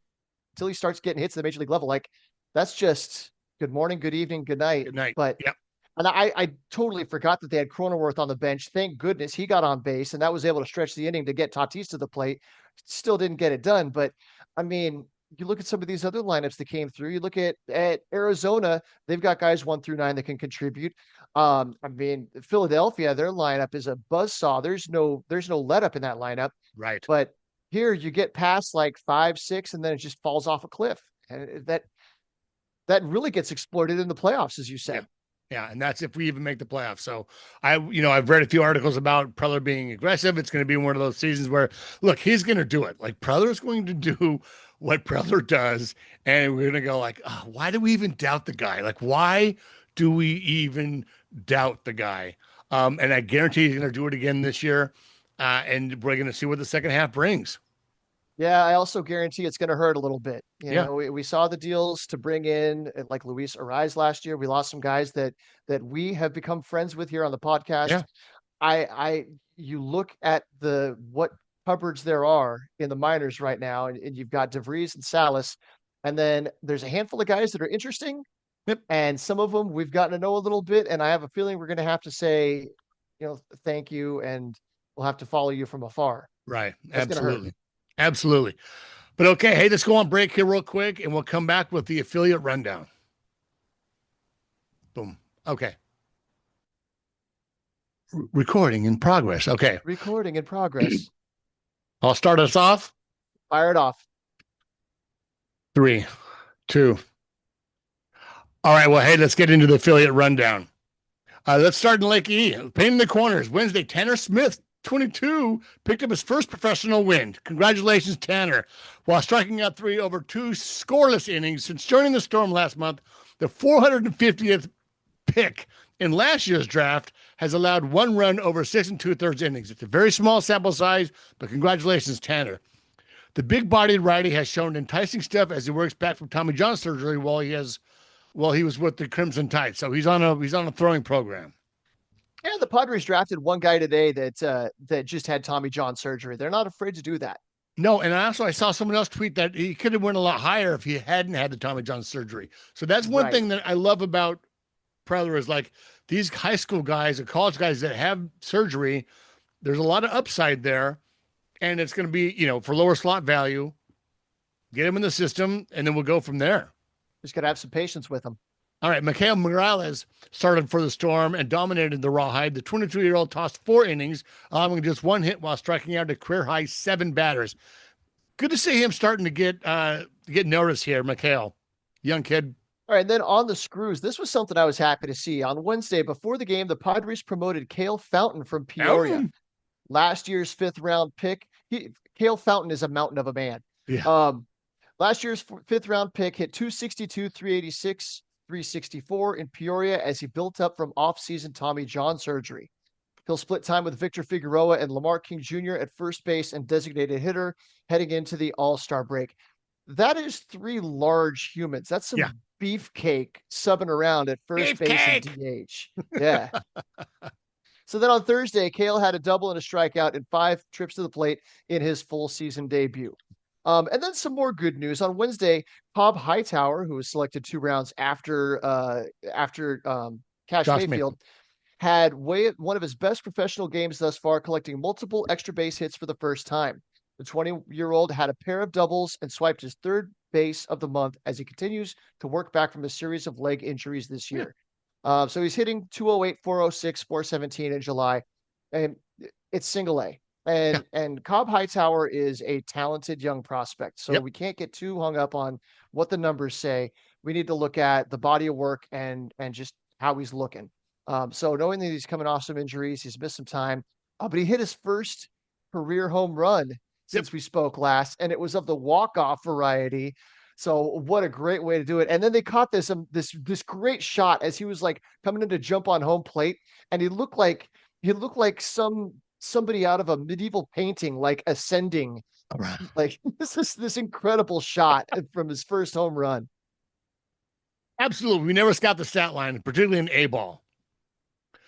starts getting hits at the major league level, like, that's just good morning, good evening, good night. Good night. But Yep. and I totally forgot that they had Cronenworth on the bench. Thank goodness he got on base, and that was able to stretch the inning to get Tatis to the plate. Still didn't get it done, but I mean, you look at some of these other lineups that came through. You look at Arizona; they've got guys 1 through 9 that can contribute. I mean, Philadelphia, their lineup is a buzzsaw. There's no let up in that lineup. Right. But here you get past like 5, 6, and then it just falls off a cliff, and that really gets exploited in the playoffs, as you said. Yeah. Yeah, and that's if we even make the playoffs. So I've read a few articles about Preller being aggressive. It's going to be one of those seasons where, look, he's going to do it. Like Preller's going to do what Preller does, and we're going to go like, oh, why do we even doubt the guy? Like, why do we even doubt the guy? And I guarantee he's going to do it again this year, and we're going to see what the second half brings. Yeah, I also guarantee it's going to hurt a little bit. Yeah. We saw the deals to bring in like Luis Ariz last year. We lost some guys that we have become friends with here on the podcast. Yeah. You look at what cupboards there are in the minors right now, and you've got DeVries and Salas, and then there's a handful of guys that are interesting. Yep. And some of them we've gotten to know a little bit, and I have a feeling we're going to have to say, thank you, and we'll have to follow you from afar. Right. That's Absolutely. Absolutely. But okay, hey, let's go on break here real quick, and we'll come back with the affiliate rundown. Boom. Okay. Recording in progress. Okay. Recording in progress. I'll start us off. Fire it off. 3, 2. All right. Well, hey, let's get into the affiliate rundown. Let's start in Lake E. Painting the corners. Wednesday, Tanner Smith, 22, picked up his first professional win. Congratulations, Tanner. While striking out 3 over 2 scoreless innings since joining the Storm last month, the 450th pick in last year's draft has allowed 1 run over 6 2/3 innings. It's a very small sample size, but congratulations, Tanner. The big-bodied righty has shown enticing stuff as he works back from Tommy John surgery while he was with the Crimson Tide. So he's on a throwing program. Yeah, the Padres drafted one guy today that just had Tommy John surgery. They're not afraid to do that. No, and I saw someone else tweet that he could have went a lot higher if he hadn't had the Tommy John surgery. So that's one thing that I love about Preller is like these high school guys or college guys that have surgery, there's a lot of upside there, and it's going to be, for lower slot value, get him in the system, and then we'll go from there. Just got to have some patience with him. All right, Mikael Miralles started for the Storm and dominated the Rawhide. The 22-year-old tossed 4 innings, allowing just 1 hit while striking out a career-high 7 batters. Good to see him starting to get noticed here, Mikael. Young kid. All right, and then on the screws, this was something I was happy to see. On Wednesday, before the game, the Padres promoted Cale Fountain from Peoria. Last year's 5th-round pick. Cale Fountain is a mountain of a man. Yeah. Last year's 5th-round pick hit 262, 386, 364 in Peoria as he built up from off-season Tommy John surgery. He'll split time with Victor Figueroa and Lamar King Jr. at first base and designated hitter heading into the All-Star break. That is 3 large humans. That's some beefcake subbing around at first base and DH. Yeah. So then on Thursday, Cale had a double and a strikeout in 5 trips to the plate in his full season debut. And then some more good news. On Wednesday, Cobb Hightower, who was selected 2 rounds after Cash Josh Mayfield, had one of his best professional games thus far, collecting multiple extra base hits for the first time. The 20-year-old had a pair of doubles and swiped his third base of the month as he continues to work back from a series of leg injuries this year. So he's hitting 208, 406, 417 in July, and it's single A. And Cobb Hightower is a talented young prospect. So we can't get too hung up on what the numbers say. We need to look at the body of work and just how he's looking. So knowing that he's coming off some injuries, he's missed some time, but he hit his first career home run since we spoke last, and it was of the walk-off variety. So what a great way to do it. And then they caught this great shot as he was like coming in to jump on home plate, and he looked like somebody out of a medieval painting, like ascending. Like this incredible shot from his first home run. Absolutely. We never scout the stat line, particularly in A-ball.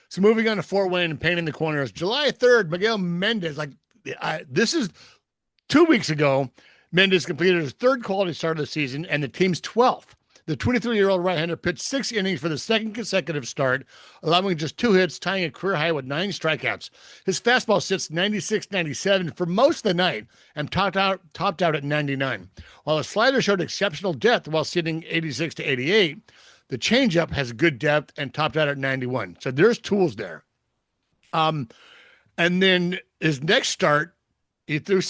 So moving on to Fort Wayne and painting the corners, July 3rd, Miguel Mendez, this is 2 weeks ago, Mendez completed his third quality start of the season and the team's 12th. The 23-year-old right-hander pitched 6 innings for the second consecutive start, allowing just 2 hits, tying a career high with 9 strikeouts. His fastball sits 96-97 for most of the night and topped out at 99. While his slider showed exceptional depth while sitting 86-88, the changeup has good depth and topped out at 91. So there's tools there. And then his next start, he threw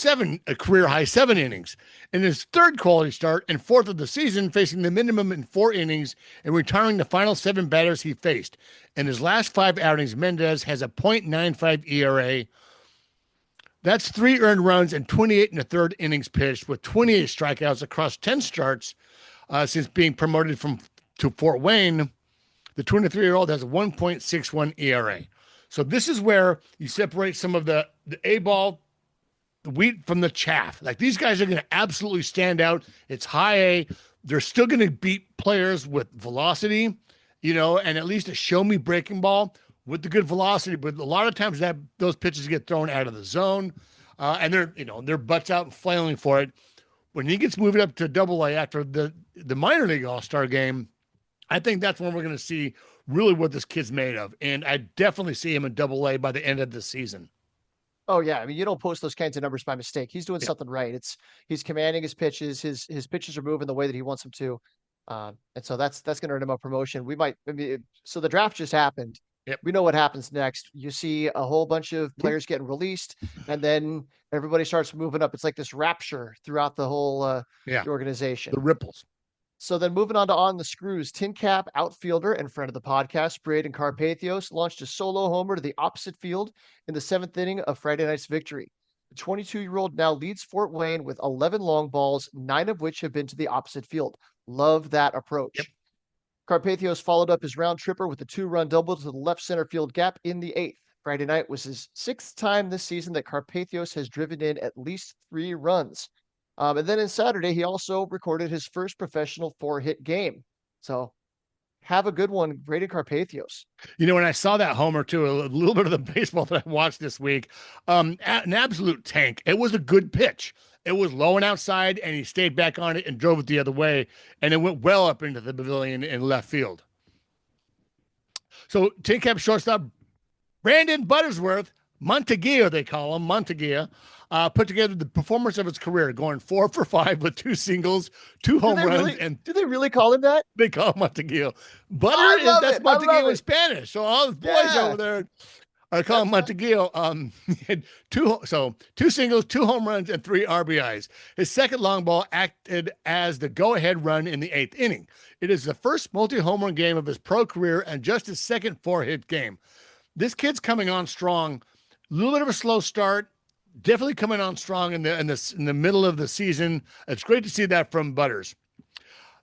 a career high 7 innings. In his third quality start and 4th of the season, facing the minimum in 4 innings and retiring the final 7 batters he faced. In his last 5 outings, Mendez has a .95 ERA. That's 3 earned runs and 28 in the third innings pitched, with 28 strikeouts across 10 starts since being promoted to Fort Wayne. The 23-year-old has a 1.61 ERA. So this is where you separate some of the A-ball, the wheat from the chaff. Like, these guys are going to absolutely stand out. It's high A. They're still going to beat players with velocity, and at least a show-me breaking ball with the good velocity. But a lot of times those pitches get thrown out of the zone, and they're butts out and flailing for it. When he gets moved up to Double-A after the minor league All-Star game, I think that's when we're going to see really what this kid's made of. And I definitely see him in Double-A by the end of the season. Oh yeah. I mean, you don't post those kinds of numbers by mistake. He's doing something right. He's commanding his pitches. His pitches are moving the way that he wants them to. And so that's going to earn him a promotion. So the draft just happened. We know what happens next. You see a whole bunch of players getting released, and then everybody starts moving up. It's like this rapture throughout the whole the organization. The ripples. So then moving on to On the Screws, tin cap outfielder and friend of the podcast, Braden Carpathios, launched a solo homer to the opposite field in the 7th inning of Friday night's victory. The 22-year-old now leads Fort Wayne with 11 long balls, 9 of which have been to the opposite field. Love that approach. Carpathios followed up his round tripper with a 2-run double to the left center field gap in the 8th. Friday night was his 6th time this season that Carpathios has driven in at least 3 runs. And then in Saturday, he also recorded his first professional 4-hit game. So have a good one, Braden Carpathios. When I saw that homer too, a little bit of the baseball that I watched this week, an absolute tank. It was a good pitch. It was low and outside, and he stayed back on it and drove it the other way, and it went well up into the pavilion in left field. So tin cap shortstop Brandon Buttersworth, Montaguillo, they call him, Montaguillo, put together the performance of his career, going 4 for 5 with 2 singles, 2 home runs. Do they really call him that? They call him Montaguillo. That's Montaguillo in Spanish. So all his boys over there are calling Montaguillo. 2 singles, 2 home runs, and 3 RBIs. His second long ball acted as the go-ahead run in the 8th inning. It is the first multi-home run game of his pro career and just his second 4-hit game. This kid's coming on strong. A little bit of a slow start. Definitely coming on strong in the middle of the season. It's great to see that from Butters.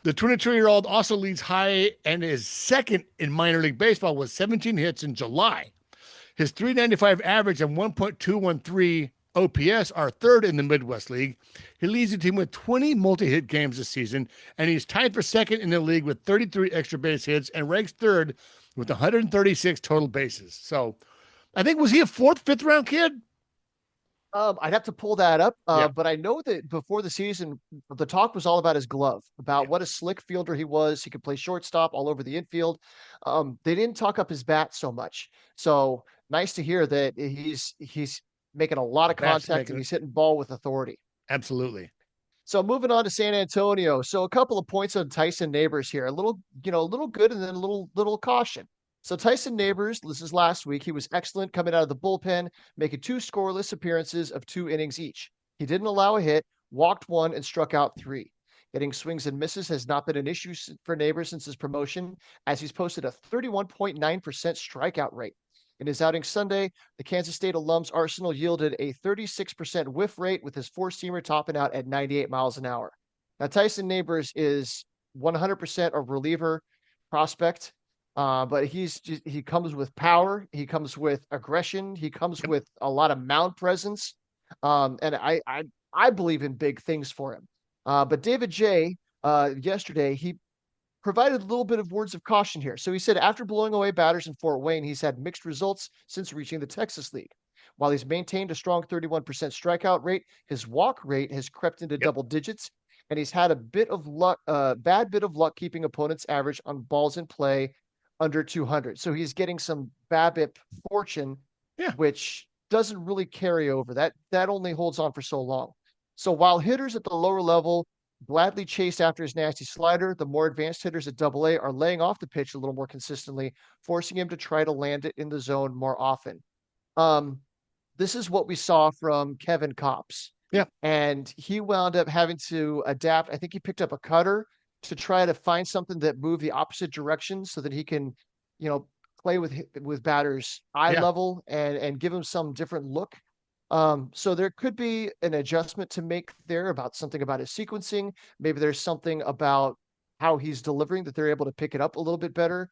The 22-year-old also leads high and is second in minor league baseball with 17 hits in July. His .395 average and 1.213 OPS are third in the Midwest League. He leads the team with 20 multi-hit games this season, and he's tied for second in the league with 33 extra base hits and ranks third with 136 total bases. So I think, was he a 4th, 5th round kid? I'd have to pull that up, Yeah, but I know that before the season, the talk was all about his glove, yeah, about what a slick fielder he was. He could play shortstop all over the infield. They didn't talk up his bat so much. So nice to hear that he's making a lot of that's contact and making it he's hitting ball with authority. absolutely. So moving on to San Antonio. So a couple of points on Tyson Neighbors here. A little good and then a little caution. So Tyson Neighbors, this is last week. He was excellent coming out of the bullpen, making two scoreless appearances of 2 innings each. He didn't allow a hit, walked one, and struck out three. Getting swings and misses has not been an issue for Neighbors since his promotion, as he's posted a 31.9% strikeout rate. In his outing Sunday, the Kansas State alum's arsenal yielded a 36% whiff rate, with his four-seamer topping out at 98 miles an hour. Now, Tyson Neighbors is 100% a reliever prospect, but he comes with power, he comes with aggression, he comes Yep. with a lot of mound presence, and I believe in big things for him. But David J. Yesterday, he provided a little bit of words of caution here. So he said, after blowing away batters in Fort Wayne, he's had mixed results since reaching the Texas League. While he's maintained a strong 31% strikeout rate, his walk rate has crept into Yep. double digits, and he's had a bit of luck, bad bit of luck keeping opponents' average on balls in play under 200. So he's getting some BABIP fortune, Yeah. which doesn't really carry over. That only holds on for so long. So while hitters at the lower level gladly chased after his nasty slider, the more advanced hitters at AA are laying off the pitch a little more consistently, forcing him to try to land it in the zone more often. Um, this is what we saw from Kevin Kopps. Yeah. And he wound up having to adapt. I think he picked up a cutter to try to find something that moved the opposite direction so that he can, you know, play with batters eye Yeah. level and give him some different look. So there could be an adjustment to make there about something about his sequencing. Maybe there's something about how he's delivering that they're able to pick it up a little bit better.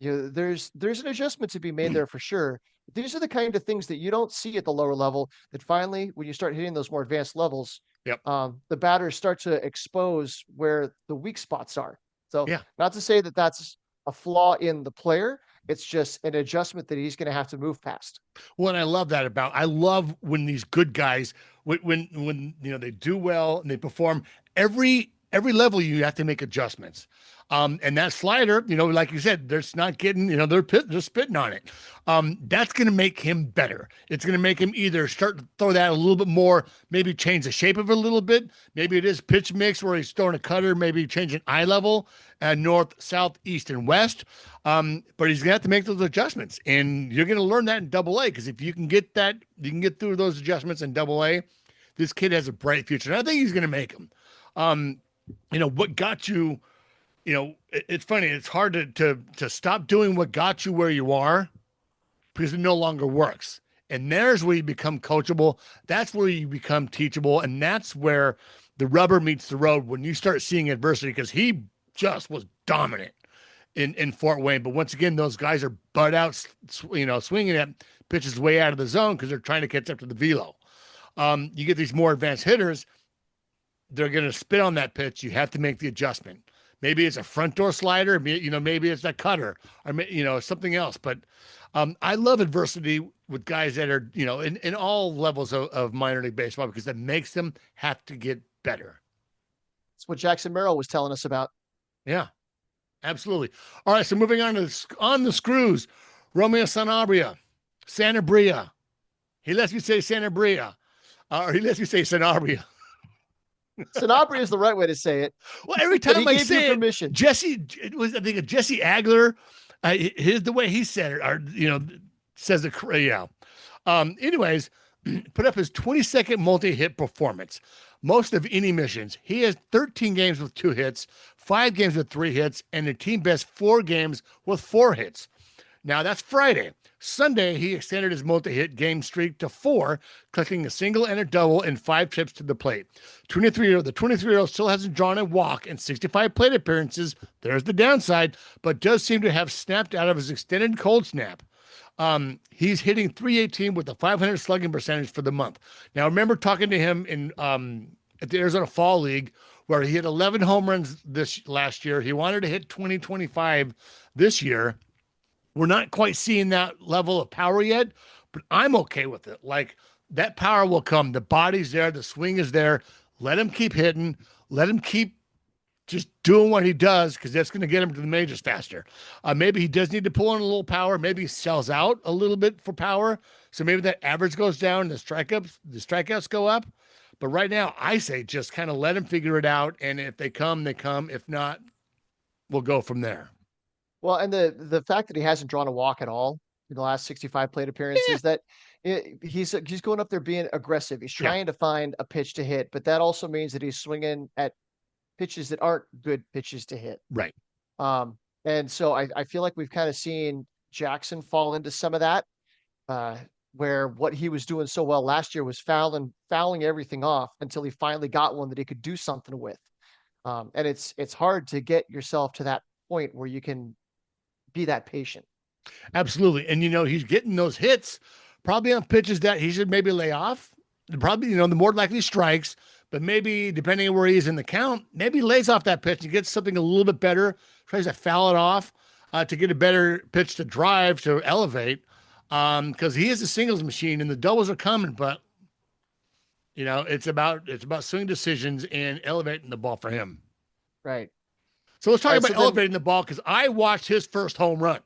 There's an adjustment to be made there for sure. These are the kind of things that you don't see at the lower level that finally, when you start hitting those more advanced levels, Yep. the batters start to expose where the weak spots are. So Yeah. not to say that that's a flaw in the player. It's just an adjustment that he's going to have to move past. Well, and I love when these good guys, when they do well and they perform every level, you have to make adjustments. And that slider, like you said, they're not getting, they're spitting on it. That's going to make him better. It's going to make him either start to throw that a little bit more, maybe change the shape of it a little bit. Maybe it is pitch mix where he's throwing a cutter, maybe changing eye level, north, south, east, and west. But he's going to have to make those adjustments, and you're going to learn that in AA, because if you can get that, you can get through those adjustments in AA. This kid has a bright future, and I think he's going to make them. What got you, it's funny. It's hard to stop doing what got you where you are because it no longer works. And there's where you become coachable. That's where you become teachable. And that's where the rubber meets the road when you start seeing adversity, because he just was dominant in Fort Wayne. But once again, those guys are butt out, swinging at pitches way out of the zone because they're trying to catch up to the velo. You get these more advanced hitters, they're going to spit on that pitch. You have to make the adjustment. Maybe it's a front door slider, maybe it's a cutter, or something else. But I love adversity with guys that are, in all levels of minor league baseball, because that makes them have to get better. That's what Jackson Merrill was telling us about. Yeah, absolutely. All right, so moving on on the screws, Romeo Sanabria. He lets me say Sanabria, or he lets me say Sanabria. Sanabria is the right way to say it. Well, every time I say it, permission. It was, I think, Jesse Agler. The way he said it, or says it. Yeah. Anyways, put up his 22nd multi-hit performance, most of any missions. He has 13 games with 2 hits, 5 games with 3 hits, and a team best 4 games with 4 hits. Now that's Friday. Sunday, he extended his multi-hit game streak to 4, collecting a single and a double and 5 trips to the plate. The 23-year-old still hasn't drawn a walk in 65 plate appearances. There's the downside, but does seem to have snapped out of his extended cold snap. He's hitting .318 with a .500 slugging percentage for the month. Now, remember talking to him in at the Arizona Fall League, where he hit 11 home runs last year. He wanted to hit 20-25 this year. We're not quite seeing that level of power yet, but I'm okay with it. Like, that power will come. The body's there, the swing is there. Let him keep hitting. Let him keep just doing what he does because that's going to get him to the majors faster. Maybe he does need to pull in a little power. Maybe he sells out a little bit for power. So maybe that average goes down and the strikeouts go up. But right now, I say just kind of let him figure it out. And if they come, they come. If not, we'll go from there. Well, and the fact that he hasn't drawn a walk at all in the last 65 plate Yeah. appearances, that he's going up there being aggressive. He's Yeah. trying to find a pitch to hit, but that also means that he's swinging at pitches that aren't good pitches to hit. Right. Um, and so I feel like we've kind of seen Jackson fall into some of that, uh, where what he was doing so well last year was fouling everything off until he finally got one that he could do something with. And it's hard to get yourself to that point where you can be that patient. Absolutely. And, he's getting those hits probably on pitches that he should maybe lay off. Probably, the more likely strikes, but maybe depending on where he is in the count, maybe he lays off that pitch and gets something a little bit better, tries to foul it off to get a better pitch to drive, to elevate. Because he is a singles machine and the doubles are coming, but it's about swing decisions and elevating the ball for him. Right. So let's All talk right. So about then, elevating the ball because I watched his first home run.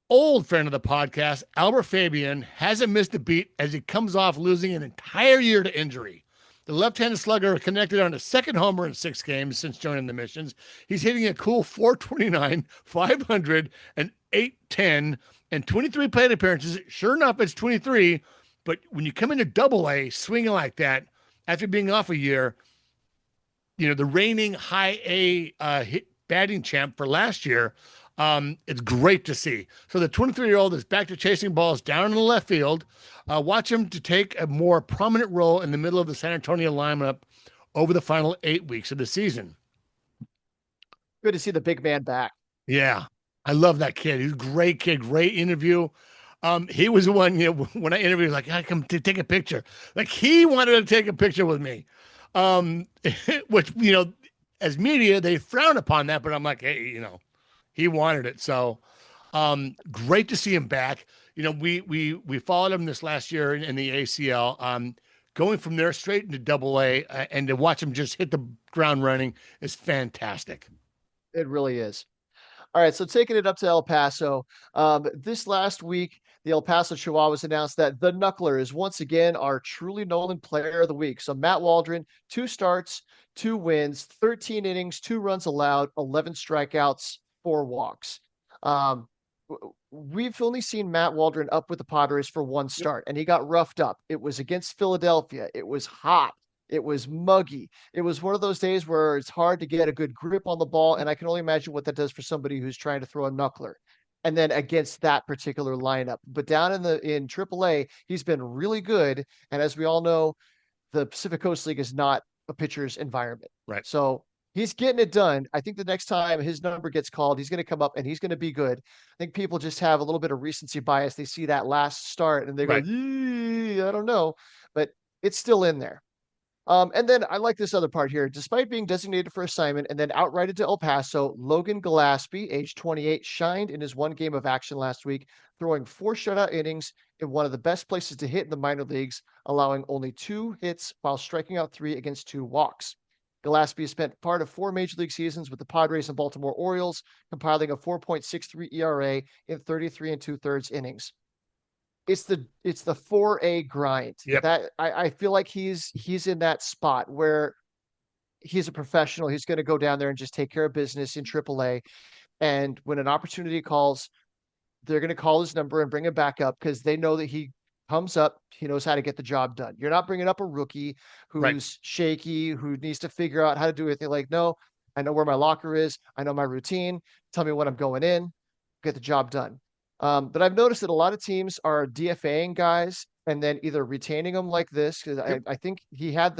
Old friend of the podcast, Albert Fabian, hasn't missed a beat as he comes off losing an entire year to injury. The left-handed slugger connected on his second homer in 6 games since joining the Missions. He's hitting a cool 429, 500, and 810, and 23 plate appearances. Sure enough, it's 23, but when you come into Double A swinging like that after being off a year, the reigning high A batting champ for last year, it's great to see. So the 23-year-old is back to chasing balls down in the left field. Watch him to take a more prominent role in the middle of the San Antonio lineup over the final 8 weeks of the season. good to see the big man back. Yeah, I love that kid. He's a great kid, great interview. He was the one, when I interviewed, like, I come to take a picture. Like, he wanted to take a picture with me. Which, as media, they frown upon that, but I'm like, hey, he wanted it. So great to see him back. We followed him this last year in the ACL. Going from there straight into Double A and to watch him just hit the ground running is fantastic. It really is. All right, so taking it up to El Paso. This last week, the El Paso Chihuahuas announced that the Knuckler is once again our truly Nolan Player of the Week. So Matt Waldron, 2 starts, 2 wins, 13 innings, 2 runs allowed, 11 strikeouts, 4 walks. We've only seen Matt Waldron up with the Padres for 1 start, and he got roughed up. It was against Philadelphia. It was hot. It was muggy. It was one of those days where it's hard to get a good grip on the ball, and I can only imagine what that does for somebody who's trying to throw a knuckler. And then against that particular lineup, but down in AAA, he's been really good. And as we all know, the Pacific Coast League is not a pitcher's environment. Right. So he's getting it done. I think the next time his number gets called, he's going to come up and he's going to be good. I think people just have a little bit of recency bias. They see that last start and they go, Right. I don't know, but it's still in there. And then I like this other part here. Despite being designated for assignment and then outrighted to El Paso, Logan Gillespie, age 28, shined in his 1 game of action last week, throwing 4 shutout innings in one of the best places to hit in the minor leagues, allowing only 2 hits while striking out 3 against 2 walks. Gillespie spent part of 4 major league seasons with the Padres and Baltimore Orioles, compiling a 4.63 ERA in 33 2/3 innings. It's the 4A grind. Yep. That I feel like he's in that spot where he's a professional. He's going to go down there and just take care of business in AAA. And when an opportunity calls, they're going to call his number and bring him back up because they know that he comes up, he knows how to get the job done. You're not bringing up a rookie who's Right. shaky, who needs to figure out how to do anything. Like, no, I know where my locker is. I know my routine. Tell me when I'm going in, get the job done. But I've noticed that a lot of teams are DFAing guys and then either retaining them like this because Yep. I think he had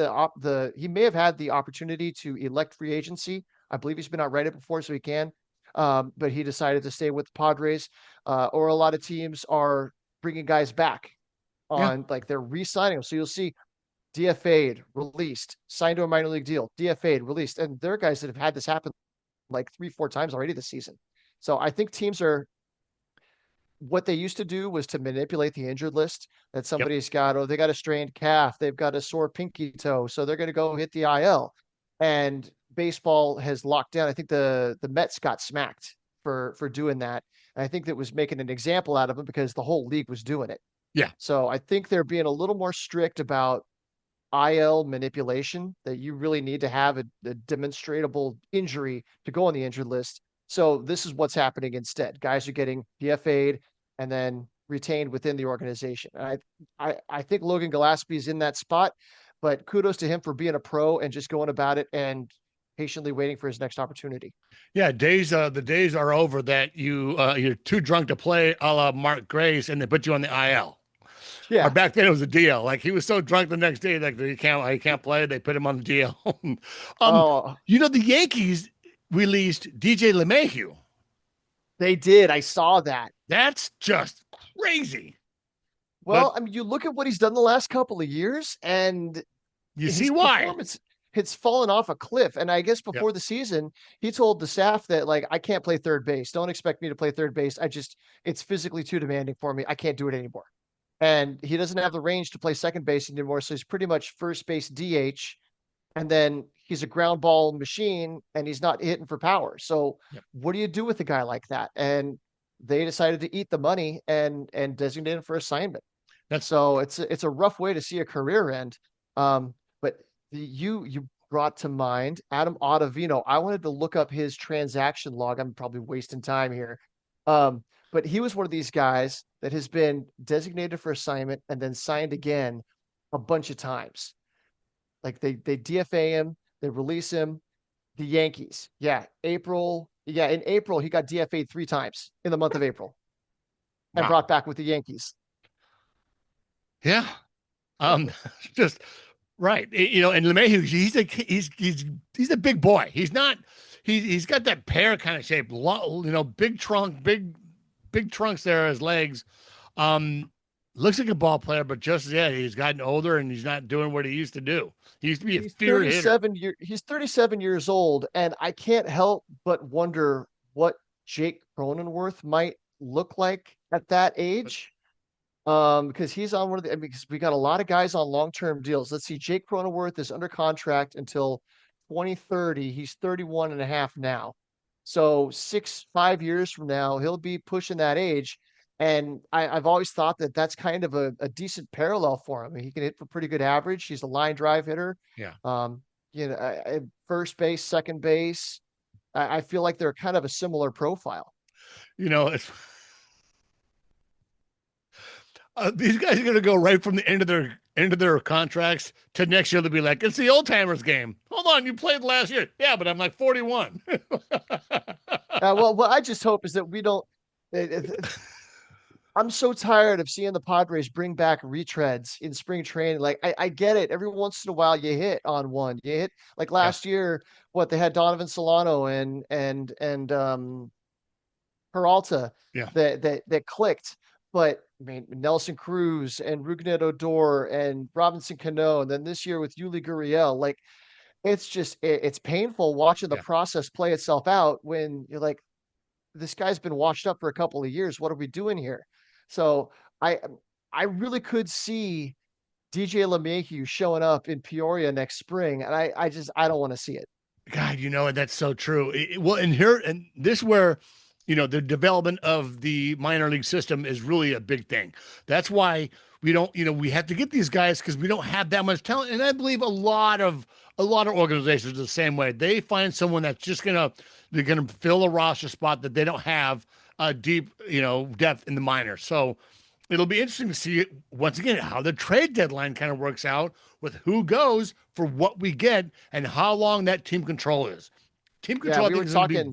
he may have had the opportunity to elect free agency. I believe he's been outrighted before, so he can. But he decided to stay with the Padres. Or a lot of teams are bringing guys back Yeah. on like they're re-signing them. So you'll see DFA'd, released, signed to a minor league deal, DFA'd, released, and there are guys that have had this happen like 3-4 times already this season. So I think teams are what they used to do was to manipulate the injured list that Yep. somebody's got, oh, they got a strained calf, they've got a sore pinky toe, so they're going to go hit the IL. And baseball has locked down. I think the Mets got smacked for doing that. And I think that was making an example out of them because the whole league was doing it. Yeah. So I think they're being a little more strict about IL manipulation, that you really need to have a demonstrable injury to go on the injured list. So this is what's happening instead. Guys are getting DFA'd and then retained within the organization. I think Logan Gillespie is in that spot, but kudos to him for being a pro and just going about it and patiently waiting for his next opportunity. Yeah, the days are over that you're too drunk to play, a la Mark Grace, and they put you on the IL. Or Yeah. back then it was a DL. Like he was so drunk the next day, like he can't play. They put him on the DL. Oh, The Yankees released DJ LeMahieu. they did. I saw that. That's just crazy. Well, But I mean, you look at what he's done the last couple of years, and you see his why. performance has fallen off a cliff. And I guess Yep. before the season, he told the staff that, like, I can't play third base. Don't expect me to play third base. It's physically too demanding for me. I can't do it anymore. And he doesn't have the range to play second base anymore. So he's pretty much first base DH. And then he's a ground ball machine and he's not hitting for power. So Yep. what do you do with a guy like that? And they decided to eat the money and designate him for assignment. So it's a rough way to see a career end. But you brought to mind Adam Ottavino. I wanted to look up his transaction log. I'm probably wasting time here. But he was one of these guys that has been designated for assignment and then signed again a bunch of times. Like they DFA him, they release him. The Yankees, in April he got DFA'd 3 times in the month of April and Wow. brought back with the Yankees. Yeah. Just right. And LeMahieu, he's a big boy. He's got that pear kind of shape, big trunk, big trunks there, his legs. Looks like a ball player, but he's gotten older and he's not doing what he used to do. He used to be a fear hitter. He's 37 years old, and I can't help but wonder what Jake Cronenworth might look like at that age. Because he's on because we got a lot of guys on long-term deals. Let's see, Jake Cronenworth is under contract until 2030. He's 31 and a half now. So 5 years from now, he'll be pushing that age. And I've always thought that that's kind of a decent parallel for him. He can hit for pretty good average. He's a line drive hitter. Yeah. First base, second base. I feel like they're kind of a similar profile. It's these guys are going to go right from the end of their contracts to next year. They'll be like, it's the old timers game. Hold on, you played last year. Yeah, but I'm like 41. Well, what I just hope is that we don't. I'm so tired of seeing the Padres bring back retreads in spring training. Like I get it. Every once in a while you hit on one. You hit like last year, they had Donovan Solano and Peralta that clicked. But I mean, Nelson Cruz and Rougned Odor and Robinson Cano, and then this year with Yuli Gurriel, like it's painful watching the process play itself out when you're like, this guy's been washed up for a couple of years. What are we doing here? So I really could see DJ LeMahieu showing up in Peoria next spring, and I don't want to see it. God, that's so true. And this where the development of the minor league system is really a big thing. That's why we don't, we have to get these guys because we don't have that much talent. And I believe a lot of organizations are the same way. They find someone that's just they're gonna fill a roster spot that they don't have a deep, depth in the minors. So it'll be interesting to see once again how the trade deadline kind of works out with who goes for what we get and how long that team control is. Team control. Yeah,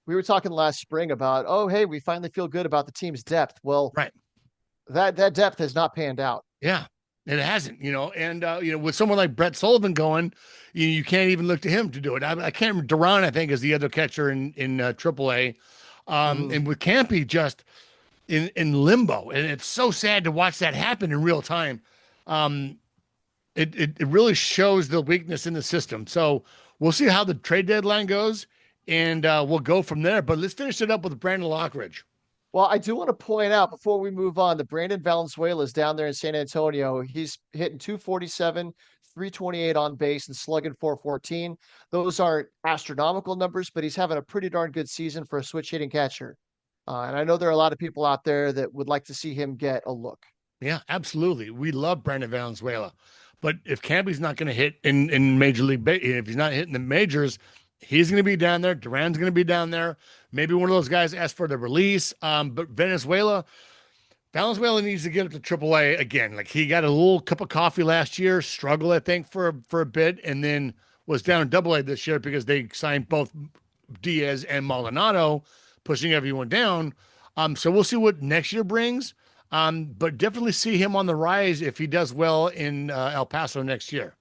we were talking last spring about, oh, hey, we finally feel good about the team's depth. Well, right. That depth has not panned out. Yeah, it hasn't, and with someone like Brett Sullivan going, you can't even look to him to do it. I can't remember. Duran, I think, is the other catcher in AAA. And with Campy just in limbo, and it's so sad to watch that happen in real time. It really shows the weakness in the system. So we'll see how the trade deadline goes, and we'll go from there. But let's finish it up with Brandon Lockridge. Well, I do want to point out before we move on, the Brandon Valenzuela is down there in San Antonio. He's hitting 247, 328 on base, and slugging 414. Those aren't astronomical numbers, but he's having a pretty darn good season for a switch hitting catcher. And I know there are a lot of people out there that would like to see him get a look. Yeah, absolutely. We love Brandon Valenzuela. But if Campy's not going to hit in Major League, if he's not hitting the majors, he's going to be down there. Duran's going to be down there. Maybe one of those guys asked for the release. But Valenzuela needs to get up to AAA again. Like, he got a little cup of coffee last year, struggled, I think, for a bit, and then was down in AA this year because they signed both Diaz and Maldonado, pushing everyone down. So we'll see what next year brings. But definitely see him on the rise if he does well in El Paso next year.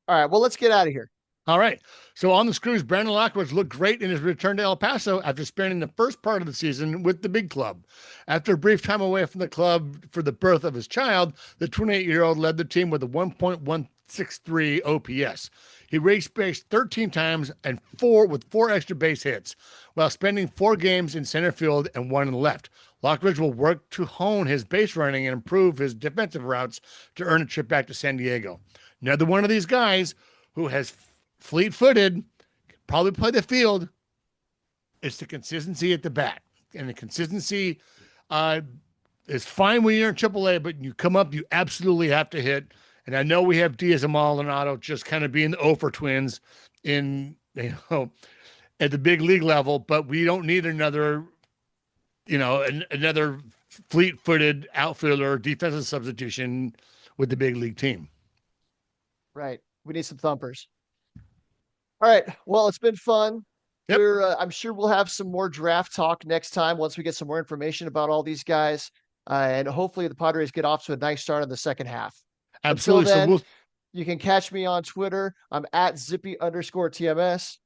All right, well, let's get out of here. All right. So on the Screws, Brandon Lockwood looked great in his return to El Paso after spending the first part of the season with the big club. After a brief time away from the club for the birth of his child, the 28-year-old led the team with a 1.163 OPS. He raised base 13 times and with four extra base hits, while spending 4 games in center field and 1 in the left. Lockridge will work to hone his base running and improve his defensive routes to earn a trip back to San Diego. Another one of these guys who has fleet-footed, probably play the field. It's the consistency at the bat. And the consistency is fine when you're in AAA, but you come up, you absolutely have to hit. And I know we have Diaz and Maldonado just kind of being the O for twins in, at the big league level, but we don't need another fleet-footed outfielder defensive substitution with the big league team. Right. We need some thumpers. All right. Well, it's been fun. Yep. I'm sure we'll have some more draft talk next time once we get some more information about all these guys. And hopefully the Padres get off to a nice start in the second half. Absolutely. Then, you can catch me on Twitter. I'm at Zippy_TMS.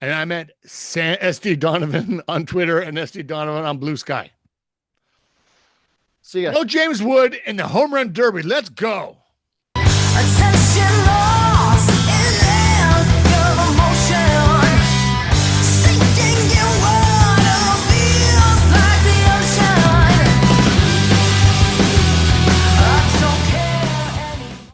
And I'm at SD Donovan on Twitter and SD Donovan on Blue Sky. See ya. Hello, James Wood in the Home Run Derby. Let's go. Attention, Lord.